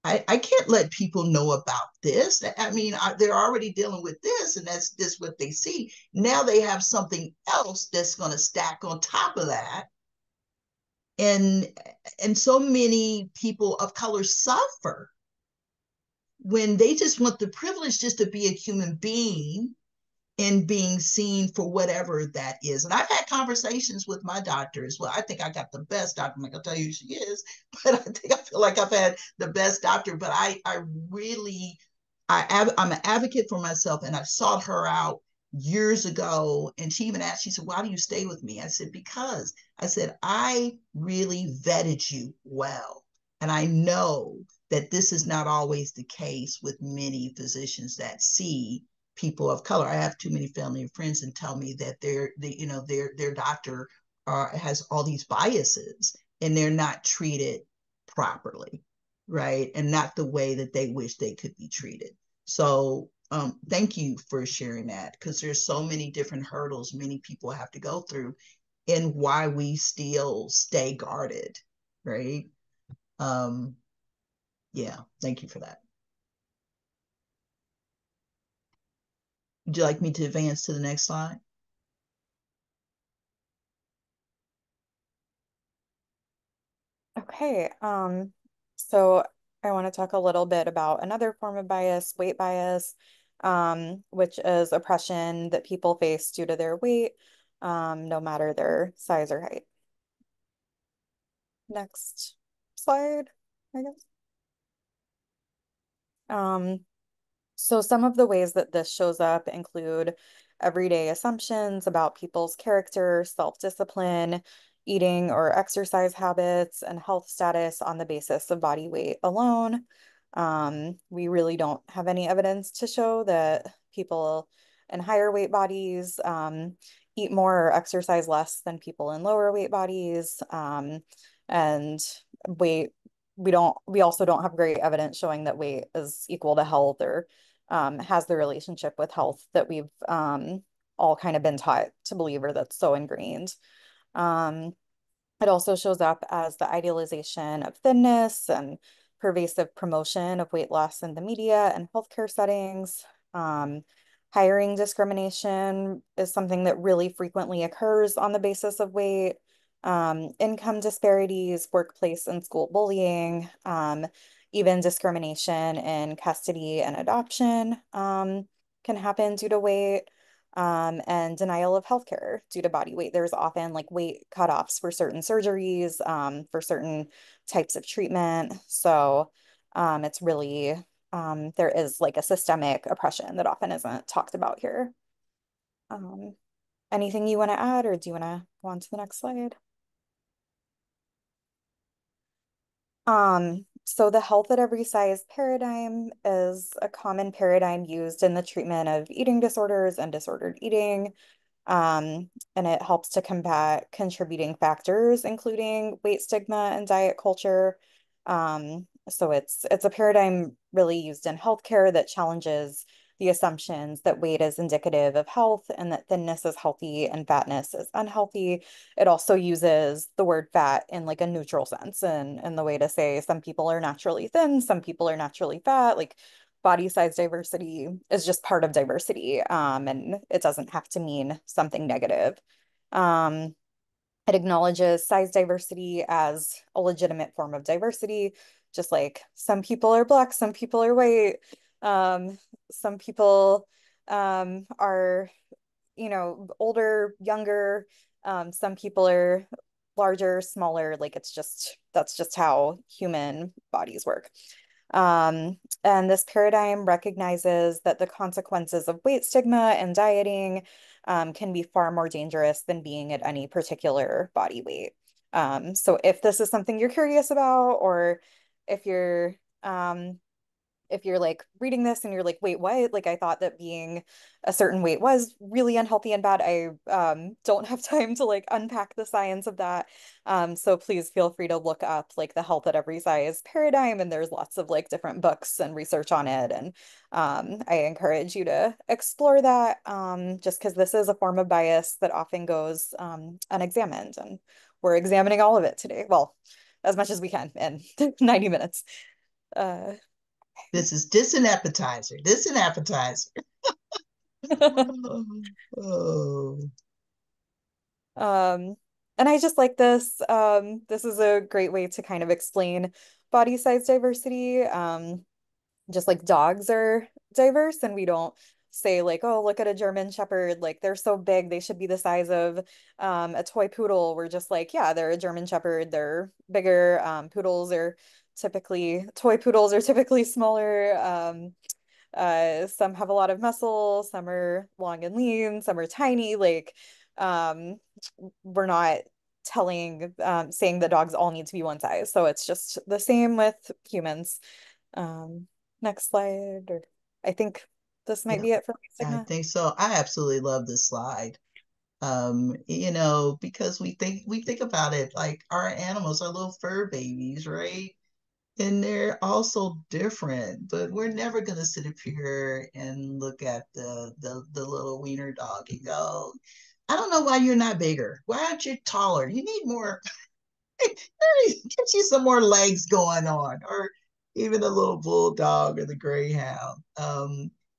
I can't let people know about this. I mean, they're already dealing with this, and that's just what they see. Now they have something else that's going to stack on top of that, and so many people of color suffer when they just want the privilege just to be a human being and being seen for whatever that is. And I've had conversations with my doctor as well. I think I got the best doctor. I'm not gonna tell you who she is, but I feel like I've had the best doctor. But I really, I'm an advocate for myself, and I sought her out years ago. And she even asked, she said, "Why do you stay with me?" I said, "Because," I said, "I really vetted you well. And I know that this is not always the case with many physicians that see people of color. I have too many family and friends and tell me that their doctor has all these biases and they're not treated properly, right? And not the way that they wish they could be treated. So thank you for sharing that, because there's so many different hurdles many people have to go through and why we still stay guarded, right? Um, yeah, thank you for that. Would you like me to advance to the next slide? Okay, so I want to talk a little bit about another form of bias, weight bias, which is oppression that people face due to their weight, no matter their size or height. Next slide, I guess. Um, So some of the ways that this shows up include everyday assumptions about people's character, self-discipline, eating or exercise habits, and health status on the basis of body weight alone. We really don't have any evidence to show that people in higher weight bodies eat more or exercise less than people in lower weight bodies. And weight, we also don't have great evidence showing that weight is equal to health or has the relationship with health that we've all kind of been taught to believe, or that's so ingrained. Um, it also shows up as the idealization of thinness and pervasive promotion of weight loss in the media and healthcare settings. Um, Hiring discrimination is something that really frequently occurs on the basis of weight. Income disparities, workplace and school bullying, even discrimination in custody and adoption can happen due to weight, and denial of healthcare due to body weight. There's often like weight cutoffs for certain surgeries, for certain types of treatment. So it's really, there is like a systemic oppression that often isn't talked about here. Um, Anything you want to add, or do you want to go on to the next slide? So the health at every size paradigm is a common paradigm used in the treatment of eating disorders and disordered eating. And it helps to combat contributing factors, including weight stigma and diet culture. So it's a paradigm really used in healthcare that challenges the assumptions that weight is indicative of health and that thinness is healthy and fatness is unhealthy. It also uses the word fat in like a neutral sense and the way to say some people are naturally thin, some people are naturally fat. Like body size diversity is just part of diversity, and it doesn't have to mean something negative. Um, it acknowledges size diversity as a legitimate form of diversity, just like some people are Black, some people are white, some people are, older, younger, some people are larger, smaller, like that's just how human bodies work. And this paradigm recognizes that the consequences of weight stigma and dieting can be far more dangerous than being at any particular body weight. So if this is something you're curious about, or if you're if you're like reading this and you're like, wait, what? Like I thought that being a certain weight was really unhealthy and bad. I don't have time to like unpack the science of that. So please feel free to look up like the health at every size paradigm, and there's lots of like different books and research on it. And I encourage you to explore that, just because this is a form of bias that often goes unexamined, and we're examining all of it today. Well, as much as we can in 90 minutes. Uh, This is just an appetizer. This an appetizer. Oh. Um, and I just like this. This is a great way to kind of explain body size diversity. Just like dogs are diverse, and we don't say like, oh, look at a German Shepherd, like they're so big, they should be the size of a toy poodle. We're just like, yeah, they're a German Shepherd, they're bigger. Toy poodles are typically smaller. Some have a lot of muscle, some are long and lean, some are tiny. Like, um, we're not saying that dogs all need to be one size. So it's just the same with humans. Um, Next slide, or I think this might Yeah, be it for I Sigma. think so. I absolutely love this slide. Because we think about it like our animals are little fur babies, right? And they're also different, but we're never gonna sit up here and look at the little wiener dog and go, I don't know why you're not bigger. Why aren't you taller? You need more. Get you some more legs going on, or even the little bulldog or the greyhound.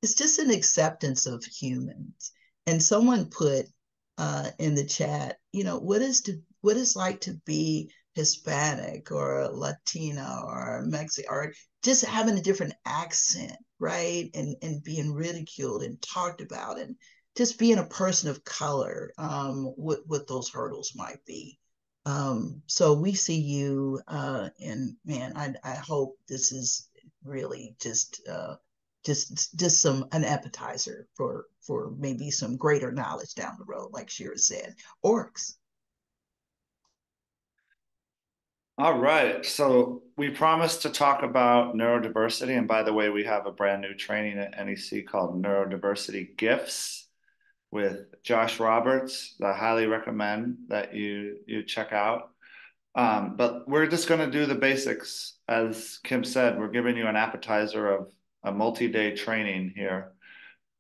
It's just an acceptance of humans. And someone put in the chat, what is like to be Hispanic or Latina or Mexican, or just having a different accent, right? And being ridiculed and talked about, and just being a person of color, what those hurdles might be. So we see you, and man, I hope this is really just some an appetizer for maybe some greater knowledge down the road, like Shira said. Orcs. All right. So we promised to talk about neurodiversity. And by the way, we have a brand new training at NEC called Neurodiversity Gifts with Josh Roberts that I highly recommend that you check out. But we're just going to do the basics. As Kim said, we're giving you an appetizer of a multi-day training here.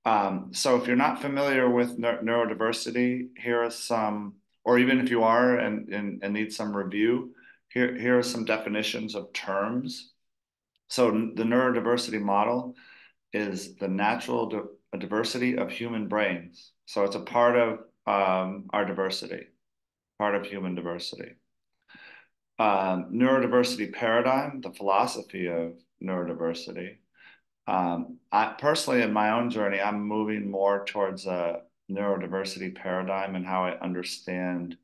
So if you're not familiar with neurodiversity, here are some, or even if you are and need some review, here are some definitions of terms. So the neurodiversity model is the natural diversity of human brains. So it's a part of our diversity, part of human diversity. Neurodiversity paradigm, the philosophy of neurodiversity. I personally, in my own journey, I'm moving more towards a neurodiversity paradigm and how I understand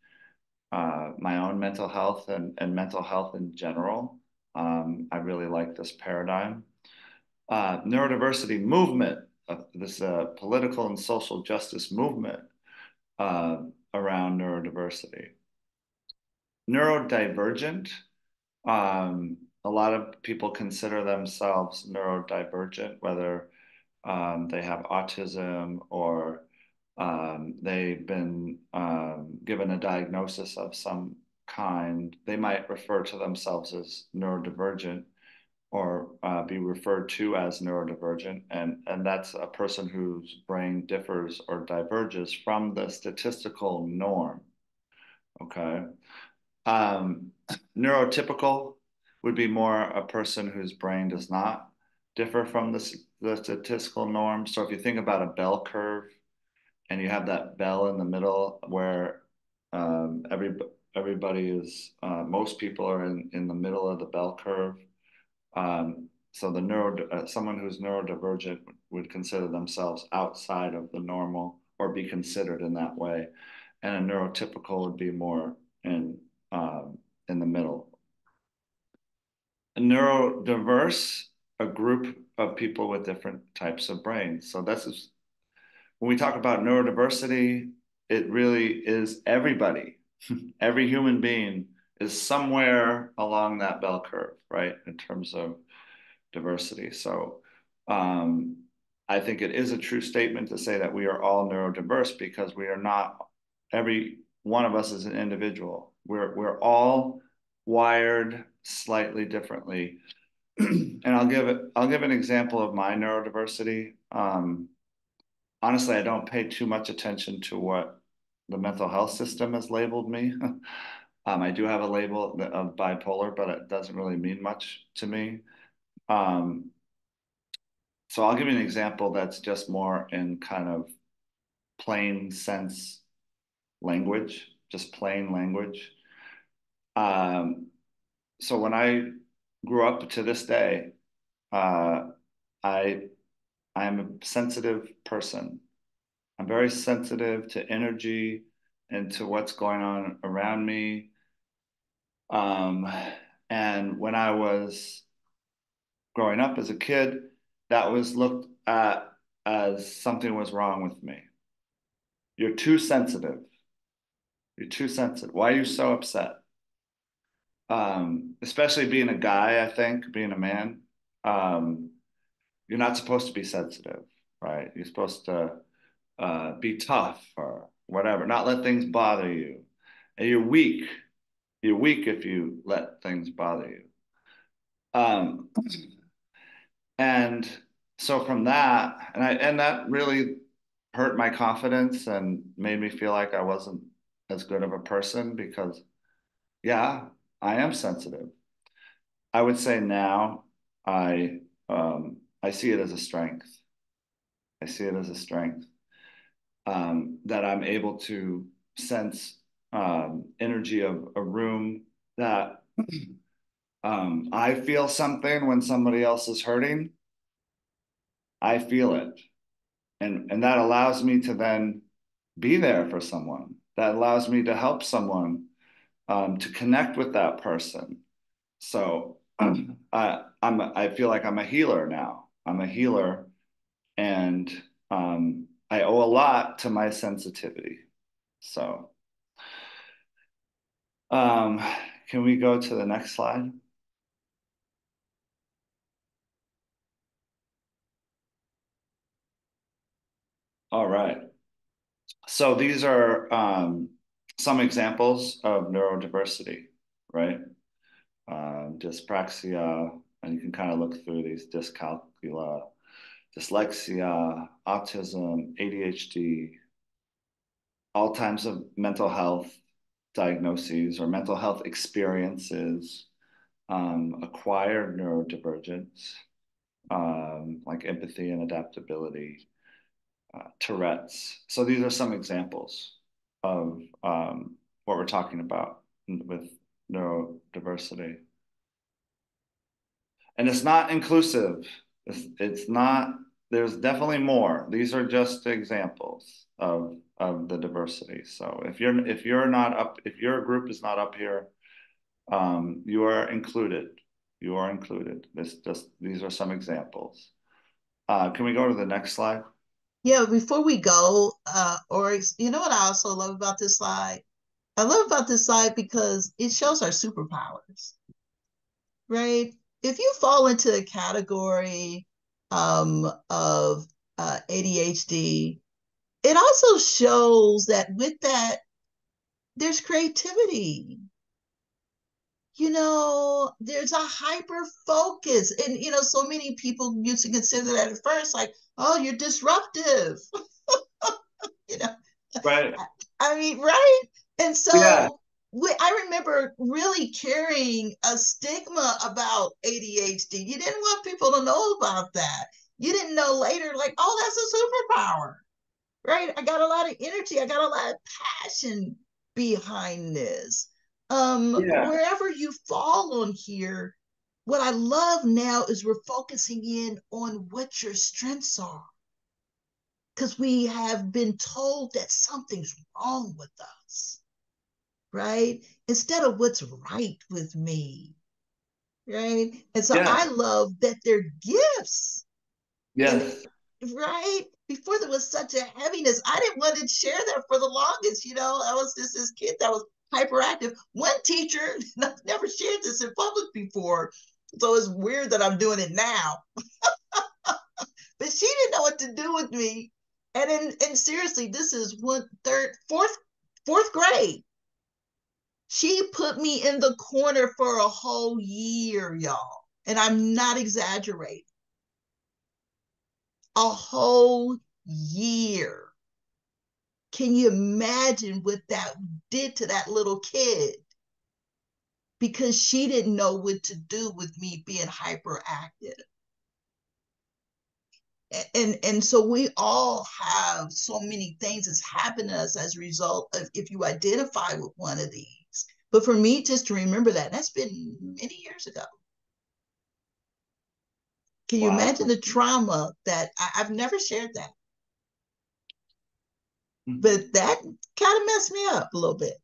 my own mental health and mental health in general. I really like this paradigm. Neurodiversity movement, this political and social justice movement around neurodiversity. Neurodivergent, a lot of people consider themselves neurodivergent, whether they have autism or they've been given a diagnosis of some kind. They might refer to themselves as neurodivergent or be referred to as neurodivergent. And that's a person whose brain differs or diverges from the statistical norm. Okay. Um, Neurotypical would be more a person whose brain does not differ from the statistical norm. So if you think about a bell curve and you have that bell in the middle where everybody is most people are in the middle of the bell curve. So someone who's neurodivergent would consider themselves outside of the normal or be considered in that way, and a neurotypical would be more in the middle. A neurodiverse, a group of people with different types of brains. So that's when we talk about neurodiversity, it really is everybody. Every human being is somewhere along that bell curve, right? In terms of diversity. So I think it is a true statement to say that we are all neurodiverse because we are not, every one of us is an individual. We're all wired slightly differently. And I'll give an example of my neurodiversity. Honestly, I don't pay too much attention to what the mental health system has labeled me. I do have a label of bipolar, but it doesn't really mean much to me. So I'll give you an example that's just more in kind of plain sense language, just plain language. Um, so when I grew up to this day, uh, I I'm a sensitive person. I'm very sensitive to energy and to what's going on around me. Um, and when I was growing up as a kid, that was looked at as something was wrong with me. You're too sensitive. You're too sensitive. Why are you so upset? Especially being a guy, I think, being a man, um, you're not supposed to be sensitive, right? You're supposed to be tough or whatever, not let things bother you. And you're weak. You're weak if you let things bother you. Um, and so from that, and that really hurt my confidence and made me feel like I wasn't as good of a person because, yeah, I am sensitive. I would say now I see it as a strength. I see it as a strength that I'm able to sense energy of a room that I feel something when somebody else is hurting. I feel it, and that allows me to then be there for someone. That allows me to help someone to connect with that person. So I feel like I'm a healer now. I'm a healer, and I owe a lot to my sensitivity. So um, can we go to the next slide? All right. So these are some examples of neurodiversity, right? Dyspraxia, and you can kind of look through these: dyscalculia, dyslexia, autism, ADHD, all types of mental health diagnoses or mental health experiences, acquired neurodivergence, like empathy and adaptability, Tourette's. So these are some examples of what we're talking about with neurodiversity. And it's not inclusive. It's not, there's definitely more. These are just examples of the diversity. So if your group is not up here, you are included. You are included. These are some examples. Can we go to the next slide? Yeah, before we go, or you know what I also love about this slide? I love about this slide because it shows our superpowers, right? If you fall into a category of ADHD, it also shows that with that, there's creativity. You know, there's a hyper focus. And, you know, so many people used to consider that at first, like, oh, you're disruptive. You know, Right. I mean, right? And Yeah. so I remember really carrying a stigma about ADHD. You didn't want people to know about that. You didn't know later, like, oh, that's a superpower, right? I got a lot of energy. I got a lot of passion behind this. Yeah. Wherever you fall on here, what I love now is we're focusing in on what your strengths are, because we have been told that something's wrong with us, right? Instead of what's right with me, right? And so Yeah. I love that they're gifts. And Yes. right before there was such a heaviness, I didn't want to share that for the longest. I was just this kid that was hyperactive. One teacher, I've never shared this in public before, so it's weird that I'm doing it now. But she didn't know what to do with me. And seriously, this is fourth grade. She put me in the corner for a whole year, y'all. And I'm not exaggerating. A whole year. Can you imagine what that did to that little kid? Because she didn't know what to do with me being hyperactive. And so we all have so many things that's happened to us as a result of if you identify with one of these. But for me, just to remember that's been many years ago. Can you Wow. imagine the trauma that I've never shared that? Mm-hmm. But that kind of messed me up a little bit.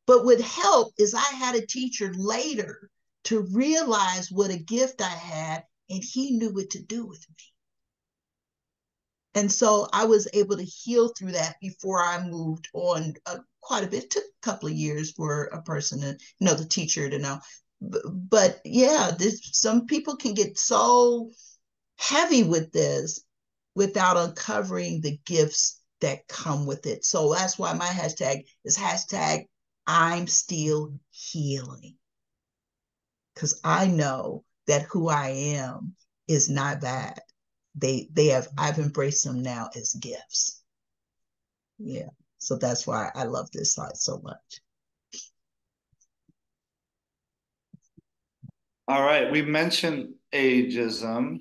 But what helped is I had a teacher later to realize what a gift I had, and he knew what to do with me. And so I was able to heal through that before I moved on quite a bit. It took a couple of years for a person to, the teacher to know. But yeah, some people can get so heavy with this without uncovering the gifts that come with it. So that's why my hashtag is hashtag I'm still healing. Because I know that who I am is not bad. I've embraced them now as gifts. Yeah. So that's why I love this site so much. All right. We mentioned ageism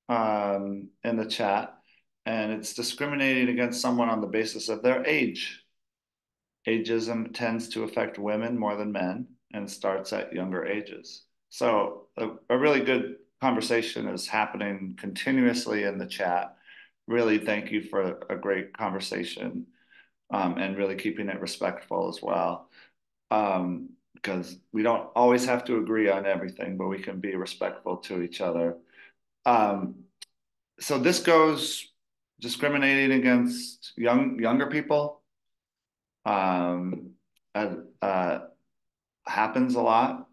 in the chat, and it's discriminating against someone on the basis of their age. Ageism tends to affect women more than men and starts at younger ages. So a really good conversation is happening continuously in the chat. Really, thank you for a great conversation, and really keeping it respectful as well. Because we don't always have to agree on everything, but we can be respectful to each other. Um, so this goes discriminating against younger people. Um, uh, uh, happens a lot.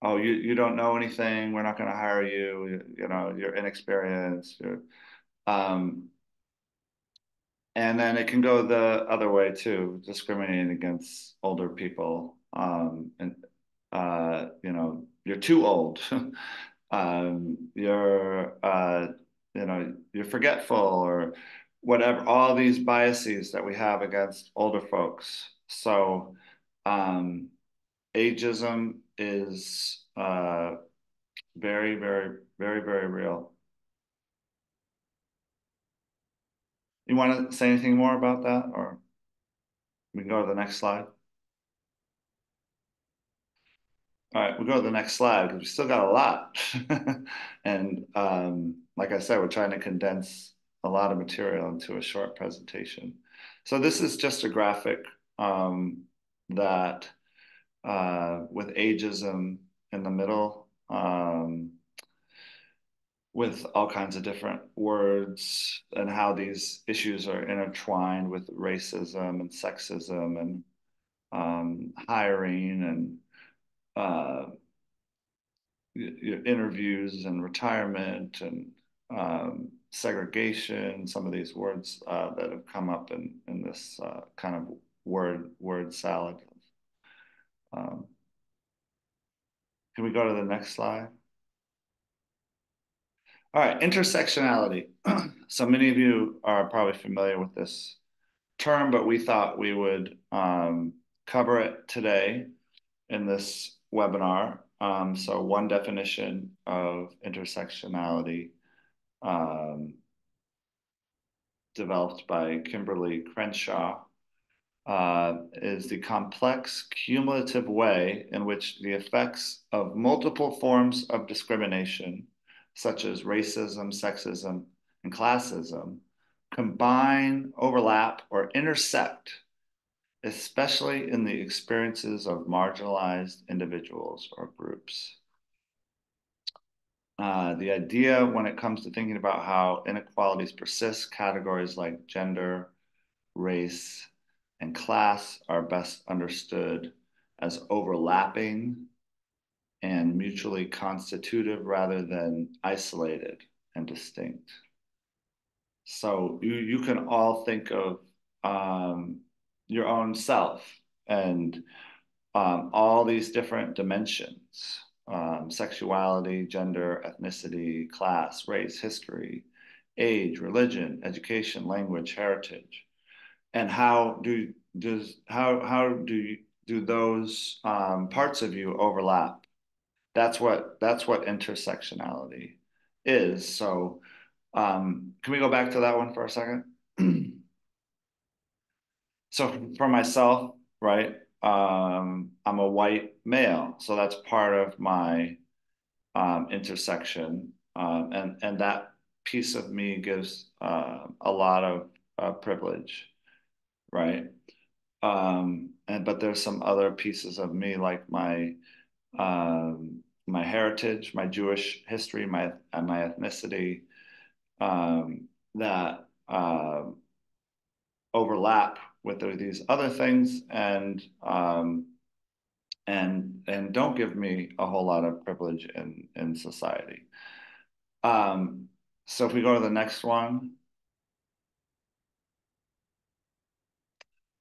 Oh, you don't know anything. We're not going to hire you. You're inexperienced. Um, and then it can go the other way too, discriminating against older people. And you're too old. You're forgetful or whatever. All these biases that we have against older folks. So, ageism is very, very, very, very real. You want to say anything more about that, or we can go to the next slide? All right, we'll go to the next slide because we still got a lot. And like I said, we're trying to condense a lot of material into a short presentation. So this is just a graphic that with ageism in the middle, with all kinds of different words and how these issues are intertwined with racism and sexism and hiring and interviews and retirement and segregation, some of these words that have come up in this kind of word salad. Um, can we go to the next slide? All right, intersectionality. So many of you are probably familiar with this term, but we thought we would cover it today in this webinar. So one definition of intersectionality developed by Kimberly Crenshaw is the complex cumulative way in which the effects of multiple forms of discrimination, such as racism, sexism, and classism, combine, overlap, or intersect, especially in the experiences of marginalized individuals or groups. The idea when it comes to thinking about how inequalities persist, categories like gender, race, and class are best understood as overlapping and mutually constitutive rather than isolated and distinct. So you can all think of your own self and all these different dimensions, sexuality, gender, ethnicity, class, race, history, age, religion, education, language, heritage. And how do those parts of you overlap? That's what intersectionality is. So can we go back to that one for a second? So for myself, right, I'm a white male, so that's part of my intersection, and that piece of me gives a lot of privilege, right? But there's some other pieces of me, like my heritage, my Jewish history, my ethnicity, that overlap with these other things, and don't give me a whole lot of privilege in society. So if we go to the next one,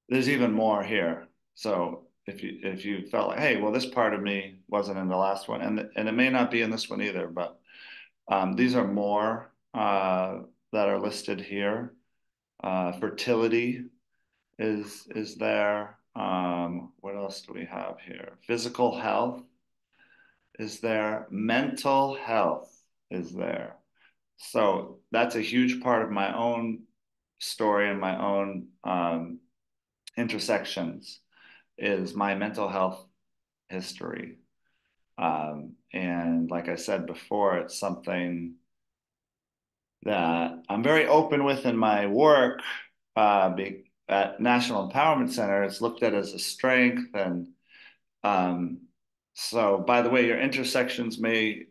there's even more here. So if you felt like, hey, well, this part of me wasn't in the last one, and it may not be in this one either, but these are more that are listed here. Fertility is there. What else do we have here? Physical health is there. Mental health is there. So that's a huge part of my own story and my own intersections is my mental health history. And like I said before, it's something that I'm very open with in my work. At National Empowerment Center, it's looked at as a strength. And so, by the way, your intersections may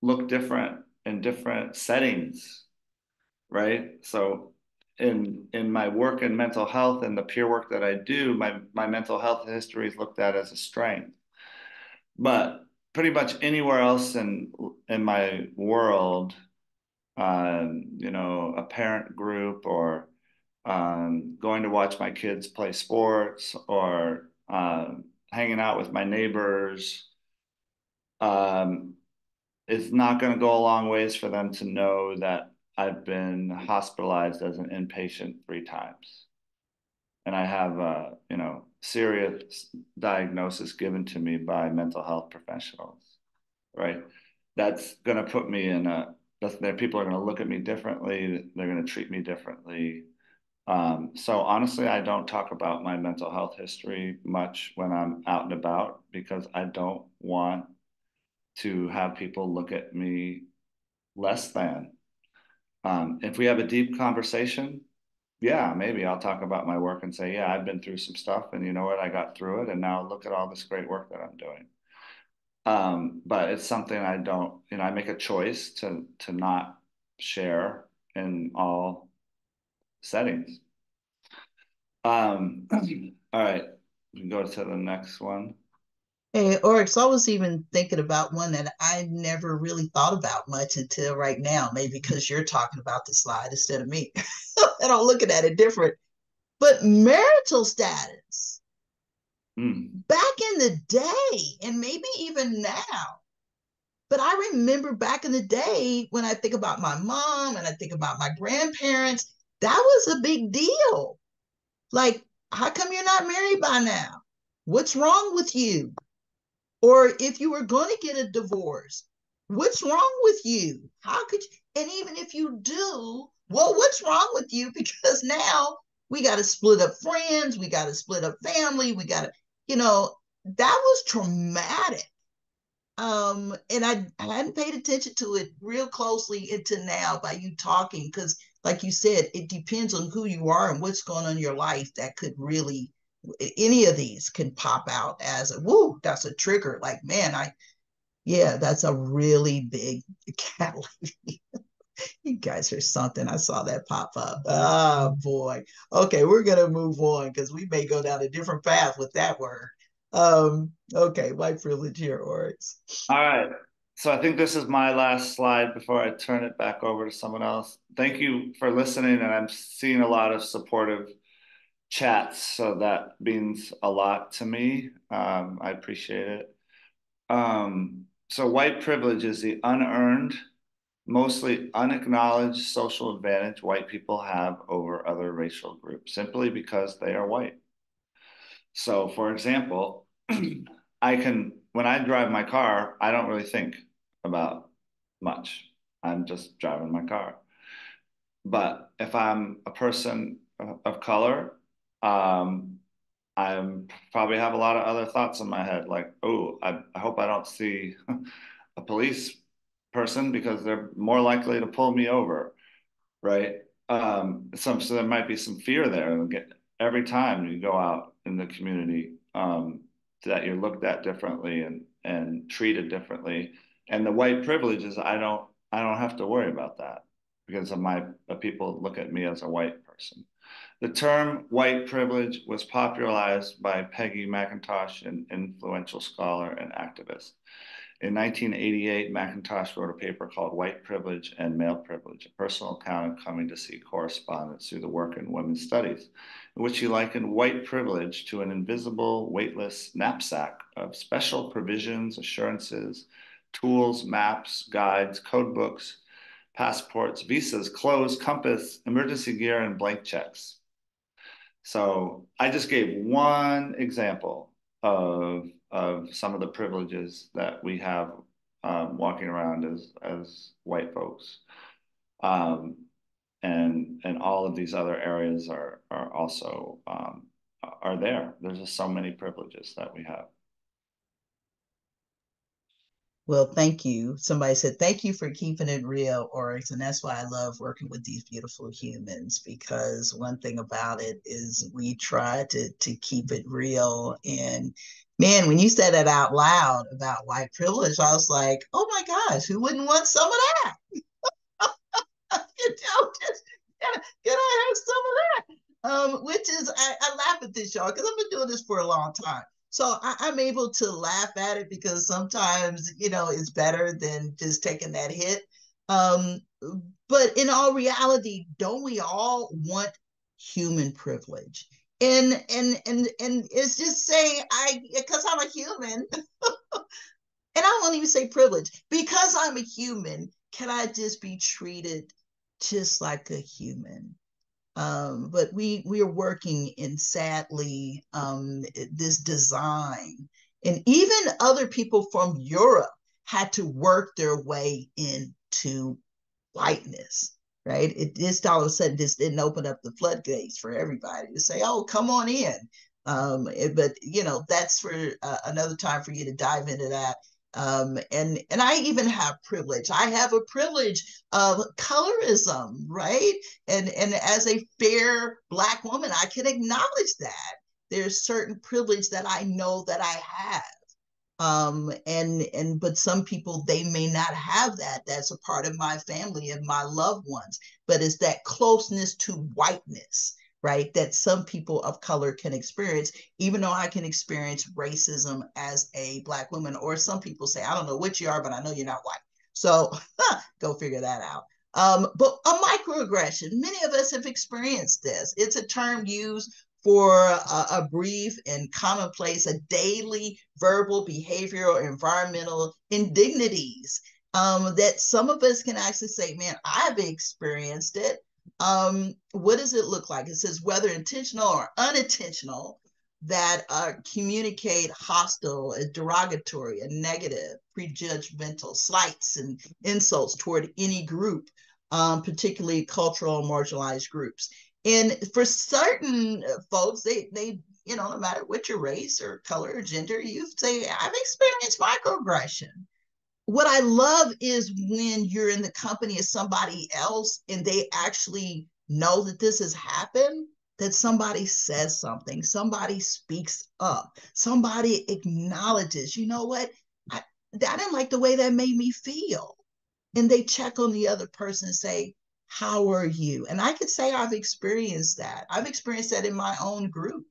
look different in different settings, right? So in my work in mental health and the peer work that I do, my mental health history is looked at as a strength. But pretty much anywhere else in my world, you know, a parent group or going to watch my kids play sports or hanging out with my neighbors, it's not going to go a long ways for them to know that I've been hospitalized as an inpatient 3 times. And I have a, you know, serious diagnosis given to me by mental health professionals, right? That's going to put me in people are going to look at me differently. They're going to treat me differently. So honestly, I don't talk about my mental health history much when I'm out and about because I don't want to have people look at me less than. If we have a deep conversation, yeah, maybe I'll talk about my work and say, yeah, I've been through some stuff and you know what, I got through it. And now look at all this great work that I'm doing. But it's something I don't, you know, I make a choice to not share in all settings. All right, we can go to the next one. Hey, Oryx, I was even thinking about one that I never really thought about much until right now, maybe because you're talking about the slide instead of me. And I'm looking at it different. But marital status, back in the day, and maybe even now, but I remember back in the day when I think about my mom and I think about my grandparents, that was a big deal. Like, how come you're not married by now? what's wrong with you? Or if you were going to get a divorce, what's wrong with you? How could you? And even if you do, well, what's wrong with you? Because now we got to split up friends, we got to split up family, we got to, that was traumatic. And I hadn't paid attention to it real closely into now by you talking, because like you said, it depends on who you are and what's going on in your life that could really, any of these can pop out as a woo, that's a trigger. Like, man, yeah, that's a really big catalyst. You guys are something. I saw that pop up. Oh boy. Okay, we're gonna move on because we may go down a different path with that word. Okay, white privilege here, Oryx. All right. So I think this is my last slide before I turn it back over to someone else. Thank you for listening, and I'm seeing a lot of supportive chats, so that means a lot to me. I appreciate it. So white privilege is the unearned, mostly unacknowledged social advantage white people have over other racial groups simply because they are white. So, for example, when I drive my car, I don't really think about much. I'm just driving my car. But if I'm a person of color, um, I'm probably have a lot of other thoughts in my head, like, oh, I hope I don't see a police person because they're more likely to pull me over, right? So there might be some fear there. And get every time you go out in the community, that you're looked at differently and treated differently. And the white privilege is I don't have to worry about that because people look at me as a white person. The term white privilege was popularized by Peggy McIntosh, an influential scholar and activist. In 1988, McIntosh wrote a paper called White Privilege and Male Privilege, a personal account of coming to see correspondence through the work in women's studies, in which he likened white privilege to an invisible, weightless knapsack of special provisions, assurances, tools, maps, guides, code books, passports, visas, clothes, compass, emergency gear, and blank checks. So I just gave one example of some of the privileges that we have walking around as white folks, um, and all of these other areas are also are there. There's just so many privileges that we have. Well, thank you. Somebody said, thank you for keeping it real, Oryx. And that's why I love working with these beautiful humans, because one thing about it is we try to keep it real. And man, when you said that out loud about white privilege, I was like, oh my gosh, who wouldn't want some of that? Just can I have some of that? Which is, I laugh at this, y'all, because I've been doing this for a long time. So I'm able to laugh at it because sometimes, it's better than just taking that hit. Um, but in all reality, don't we all want human privilege? And it's just saying, because I'm a human, and I won't even say privilege, because I'm a human, can I just be treated just like a human? But we are working in, sadly, this design, and even other people from Europe had to work their way into whiteness, right? It just all of a sudden just didn't open up the floodgates for everybody to say, "Oh, come on in." But that's for another time for you to dive into that. And I even have privilege. I have a privilege of colorism, right? And as a fair Black woman, I can acknowledge that there's certain privilege that I know that I have. And but some people, they may not have that. That's a part of my family and my loved ones, but it's that closeness to whiteness, right, that some people of color can experience, even though I can experience racism as a Black woman. Or some people say, I don't know what you are, but I know you're not white. So go figure that out. But a microaggression, many of us have experienced this. It's a term used for a brief and commonplace, a daily verbal, behavioral, environmental indignities, that some of us can actually say, man, I've experienced it. What does it look like? It says whether intentional or unintentional, that communicate hostile, derogatory, and negative, prejudgmental slights and insults toward any group, particularly cultural marginalized groups. And for certain folks, they no matter what your race or color or gender, you say, I've experienced microaggression. What I love is when you're in the company of somebody else and they actually know that this has happened, that somebody says something, somebody speaks up, somebody acknowledges, you know what? I didn't like the way that made me feel. And they check on the other person and say, how are you? And I could say I've experienced that. I've experienced that in my own group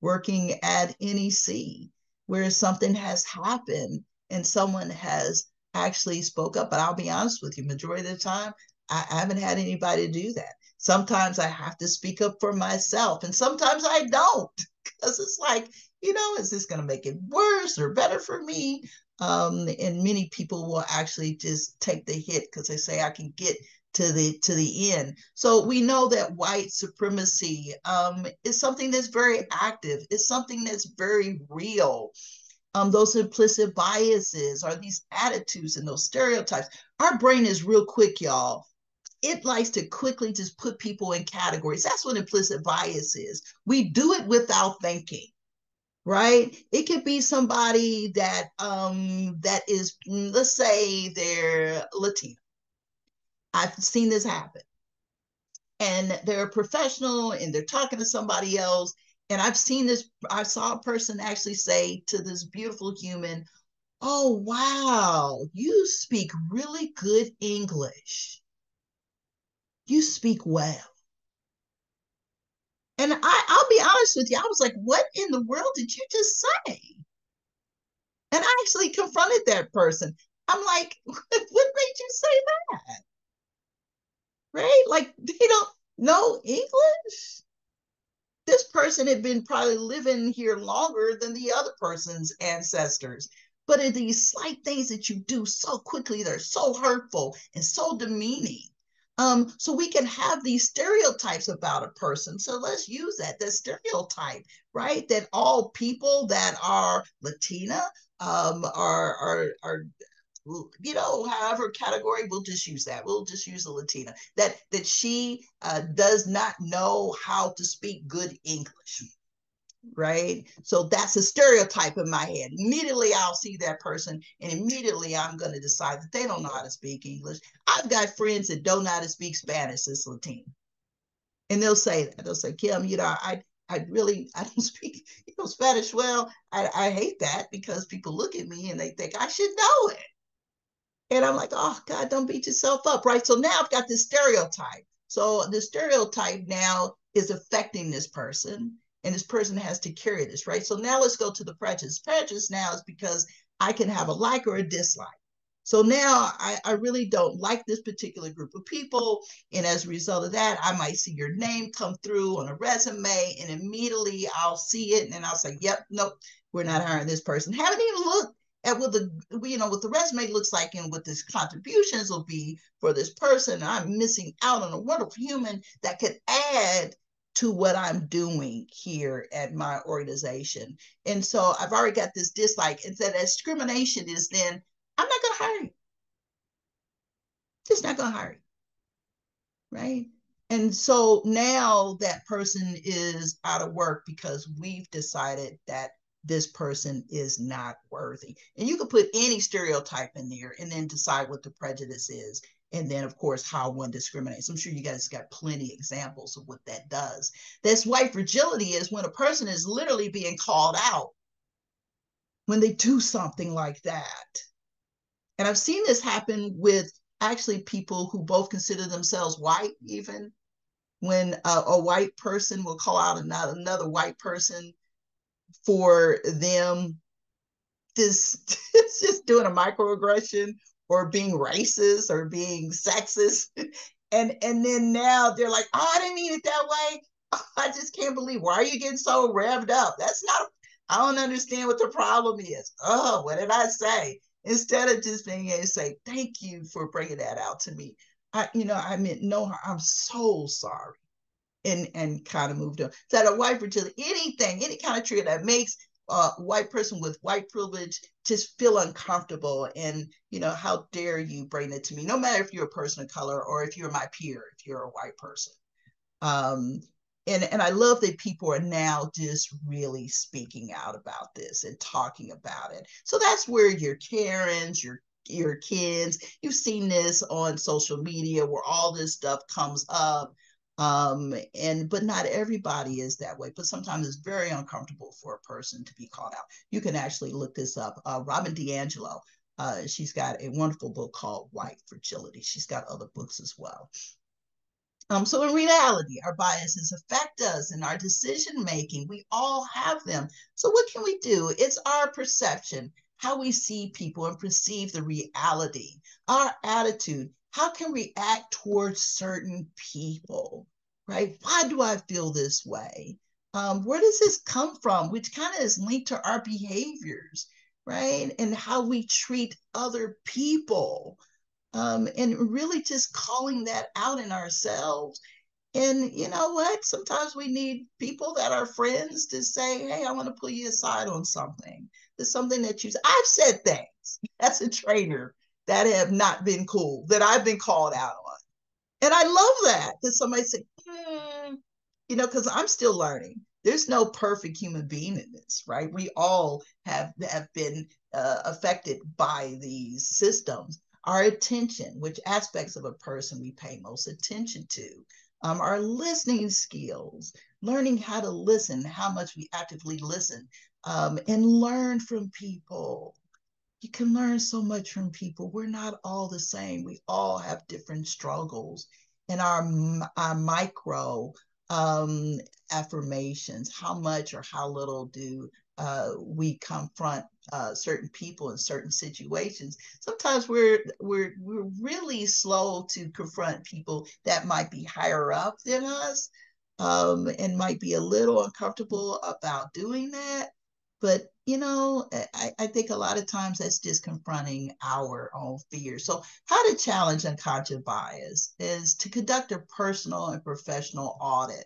working at NEC, where something has happened and someone has actually spoke up. But I'll be honest with you, majority of the time, I haven't had anybody do that. Sometimes I have to speak up for myself, and sometimes I don't, because it's like, is this going to make it worse or better for me? And many people will actually just take the hit because they say I can get to the end. So we know that white supremacy is something that's very active. It's something that's very real. Those implicit biases are these attitudes and those stereotypes. Our brain is real quick, y'all. It likes to quickly just put people in categories. That's what implicit bias is. We do it without thinking, right? It could be somebody that is, let's say they're Latino. I've seen this happen. And they're a professional and they're talking to somebody else. And I saw a person actually say to this beautiful human, oh, wow, you speak really good English. You speak well. And I'll be honest with you, I was like, what in the world did you just say? And I actually confronted that person. I'm like, what made you say that? Right? Like, they don't know English? This person had been probably living here longer than the other person's ancestors. But in these slight things that you do so quickly, they're so hurtful and so demeaning. So we can have these stereotypes about a person. So let's use that stereotype, right? That all people that are Latina are however category, we'll just use that. We'll just use a Latina. That she does not know how to speak good English, right? So that's a stereotype in my head. Immediately I'll see that person and immediately I'm going to decide that they don't know how to speak English. I've got friends that don't know how to speak Spanish as Latino. And they'll say that. They'll say, Kim, I don't speak Spanish well. I hate that because people look at me and they think I should know it. And I'm like, oh, God, don't beat yourself up, right? So now I've got this stereotype. So the stereotype now is affecting this person, and this person has to carry this, right? So now let's go to the prejudice. Prejudice now is because I can have a like or a dislike. So now I really don't like this particular group of people. And as a result of that, I might see your name come through on a resume, and immediately I'll see it and I'll say, yep, nope, we're not hiring this person. Haven't even looked at what the resume looks like and what this contributions will be for this person. I'm missing out on a wonderful human that could add to what I'm doing here at my organization. And so I've already got this dislike. And so that discrimination is then, I'm not going to hire you. Just not going to hire you. Right? And so now that person is out of work because we've decided that this person is not worthy. And you can put any stereotype in there and then decide what the prejudice is. And then, of course, how one discriminates. I'm sure you guys got plenty of examples of what that does. This white fragility is when a person is literally being called out when they do something like that. And I've seen this happen with actually people who both consider themselves white, even when a white person will call out another white person for them just doing a microaggression or being racist or being sexist. And then now they're like, oh, I didn't mean it that way. Oh, I just can't believe, why are you getting so revved up? That's not, I don't understand what the problem is. Oh, what did I say? Instead of just being able to say, thank you for bringing that out to me. I meant, no, I'm so sorry. and kind of moved on. So that a white fragility, anything, any kind of trigger that makes a white person with white privilege just feel uncomfortable. And, how dare you bring it to me, no matter if you're a person of color or if you're my peer, if you're a white person. Um, and I love that people are now just really speaking out about this and talking about it. So that's where your Karens, your kids, you've seen this on social media where all this stuff comes up. But not everybody is that way. But sometimes it's very uncomfortable for a person to be called out. You can actually look this up. Robin DiAngelo, she's got a wonderful book called White Fragility. She's got other books as well. So in reality, our biases affect us in our decision making. We all have them. So what can we do? It's our perception, how we see people and perceive the reality, our attitude. How can we act towards certain people, right? Why do I feel this way? Where does this come from? Which kind of is linked to our behaviors, right? And how we treat other people, and really just calling that out in ourselves. And you know what? Sometimes we need people that are friends to say, hey, I want to pull you aside on something. There's something that I've said things as a trainer that have not been cool, that I've been called out on. And I love that somebody said, because I'm still learning. There's no perfect human being in this, right? We all have been affected by these systems. Our attention, which aspects of a person we pay most attention to, our listening skills, learning how to listen, how much we actively listen, and learn from people. You can learn so much from people. We're not all the same. We all have different struggles. And our micro affirmations, how much or how little do we confront certain people in certain situations? Sometimes we're really slow to confront people that might be higher up than us, and might be a little uncomfortable about doing that. But I think a lot of times that's just confronting our own fears. So how to challenge unconscious bias is to conduct a personal and professional audit.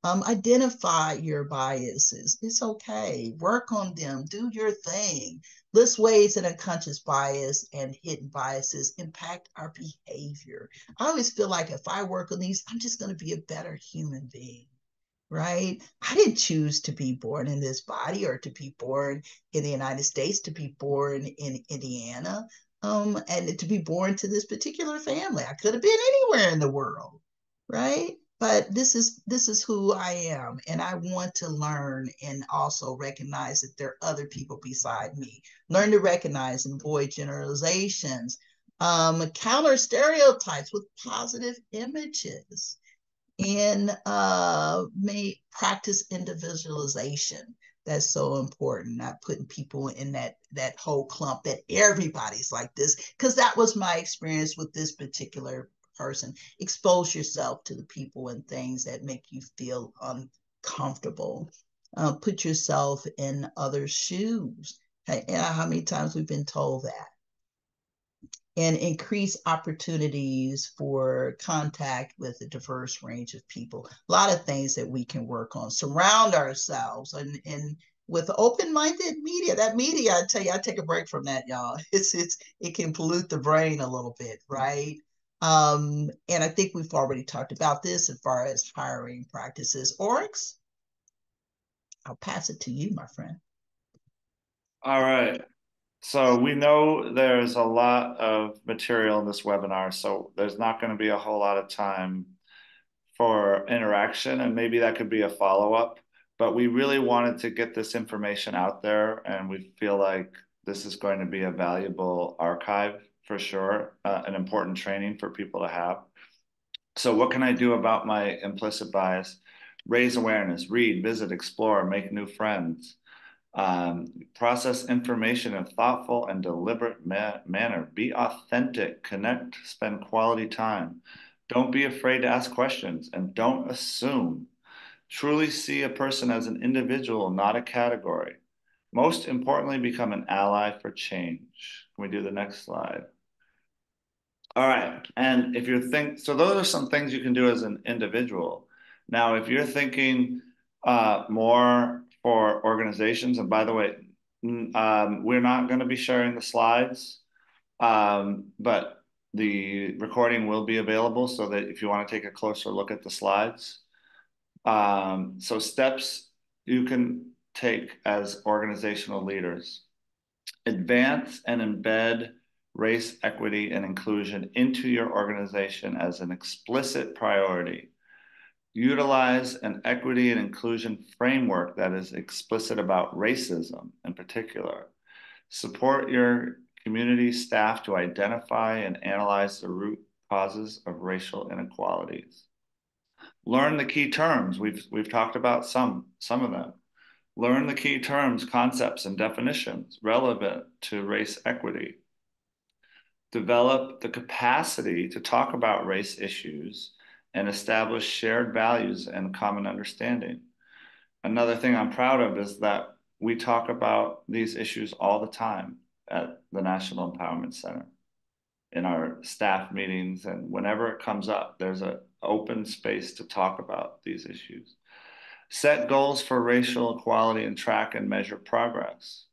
Identify your biases. It's okay. Work on them. Do your thing. List ways that unconscious bias and hidden biases impact our behavior. I always feel like if I work on these, I'm just going to be a better human being, right? I didn't choose to be born in this body or to be born in the United States, to be born in Indiana, and to be born to this particular family. I could have been anywhere in the world, right? But this is who I am, and I want to learn and also recognize that there are other people beside me. Learn to recognize and avoid generalizations, counter stereotypes with positive images, and may practice individualization. That's so important. Not putting people in that whole clump that everybody's like this, because that was my experience with this particular person. Expose yourself to the people and things that make you feel uncomfortable. Put yourself in others' shoes. How many times we've been told that? And increase opportunities for contact with a diverse range of people. A lot of things that we can work on. Surround ourselves and with open-minded media. That media, I tell you, I take a break from that, y'all. It can pollute the brain a little bit, right? And I think we've already talked about this as far as hiring practices. Oryx, I'll pass it to you, my friend. All right. So we know there's a lot of material in this webinar, so there's not going to be a whole lot of time for interaction, and maybe that could be a follow-up. But we really wanted to get this information out there, and we feel like this is going to be a valuable archive for sure, an important training for people to have. So what can I do about my implicit bias? Raise awareness, read, visit, explore, make new friends. Process information in a thoughtful and deliberate manner. Be authentic, connect, spend quality time. Don't be afraid to ask questions and don't assume. Truly see a person as an individual, not a category. Most importantly, become an ally for change. Can we do the next slide? All right. And if you think, so those are some things you can do as an individual. Now, if you're thinking more for organizations, and by the way, we're not going to be sharing the slides, but the recording will be available so that if you want to take a closer look at the slides. So steps you can take as organizational leaders. Advance and embed race, equity, and inclusion into your organization as an explicit priority. Utilize an equity and inclusion framework that is explicit about racism in particular. Support your community staff to identify and analyze the root causes of racial inequalities. Learn the key terms. We've talked about some of them. Learn the key terms, concepts, and definitions relevant to race equity. Develop the capacity to talk about race issues and establish shared values and common understanding. Another thing I'm proud of is that we talk about these issues all the time at the National Empowerment Center in our staff meetings, and whenever it comes up, there's an open space to talk about these issues. Set goals for racial equality and track and measure progress.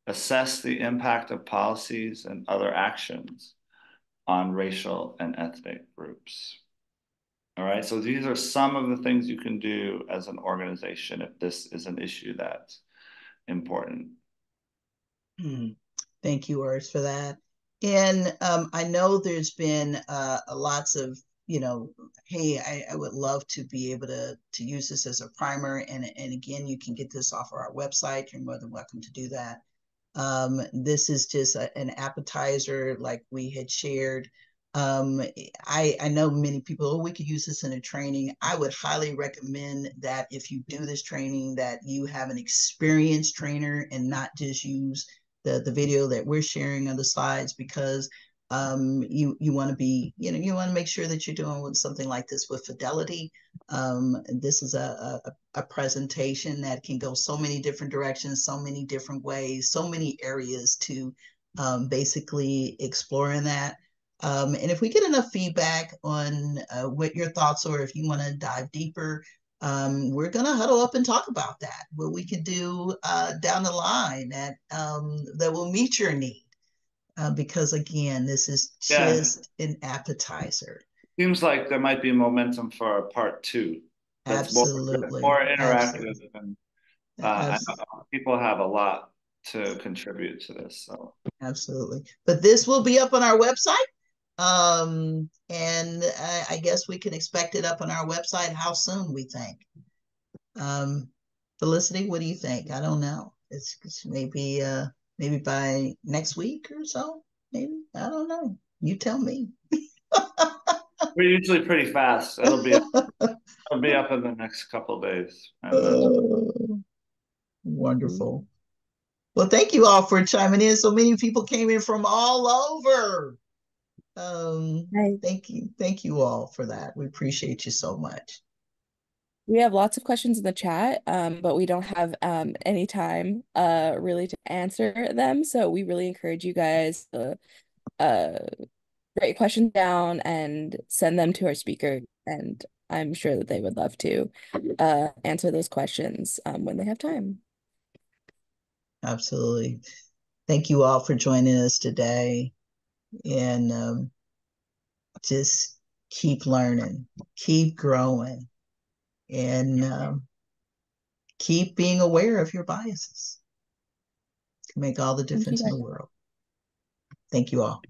Assess the impact of policies and other actions on racial and ethnic groups. All right, so these are some of the things you can do as an organization if this is an issue that's important. Thank you, Urs, for that. And I know there's been lots of, hey, I would love to be able to use this as a primer. And again, you can get this off of our website. You're more than welcome to do that. This is just an appetizer, like we had shared. I know many people, oh, we could use this in a training. I would highly recommend that if you do this training, that you have an experienced trainer and not just use the video that we're sharing on the slides, because you want to be, you want to make sure that you're doing something like this with fidelity. This is a presentation that can go so many different directions, so many different ways, so many areas to basically exploring that. And if we get enough feedback on what your thoughts are, if you want to dive deeper, we're going to huddle up and talk about that, what we could do down the line that will meet your need. Because again, this is just an appetizer. Seems like there might be momentum for a part two. That's Absolutely. more interactive. Absolutely. And I know people have a lot to contribute to this. So absolutely. But this will be up on our website. And I guess we can expect it up on our website. How soon, we think? Felicity, what do you think? I don't know. It's maybe by next week or so. Maybe, I don't know. You tell me. we're usually pretty fast. It'll be up in the next couple of days. Wonderful. Well, thank you all for chiming in. So many people came in from all over. Thank you all for that. We appreciate you so much. We have lots of questions in the chat, but we don't have any time really to answer them. So we really encourage you guys to write questions down and send them to our speaker. And I'm sure that they would love to answer those questions when they have time. Absolutely. Thank you all for joining us today. And just keep learning, keep growing, and keep being aware of your biases. It can make all the difference in the world. Thank you all.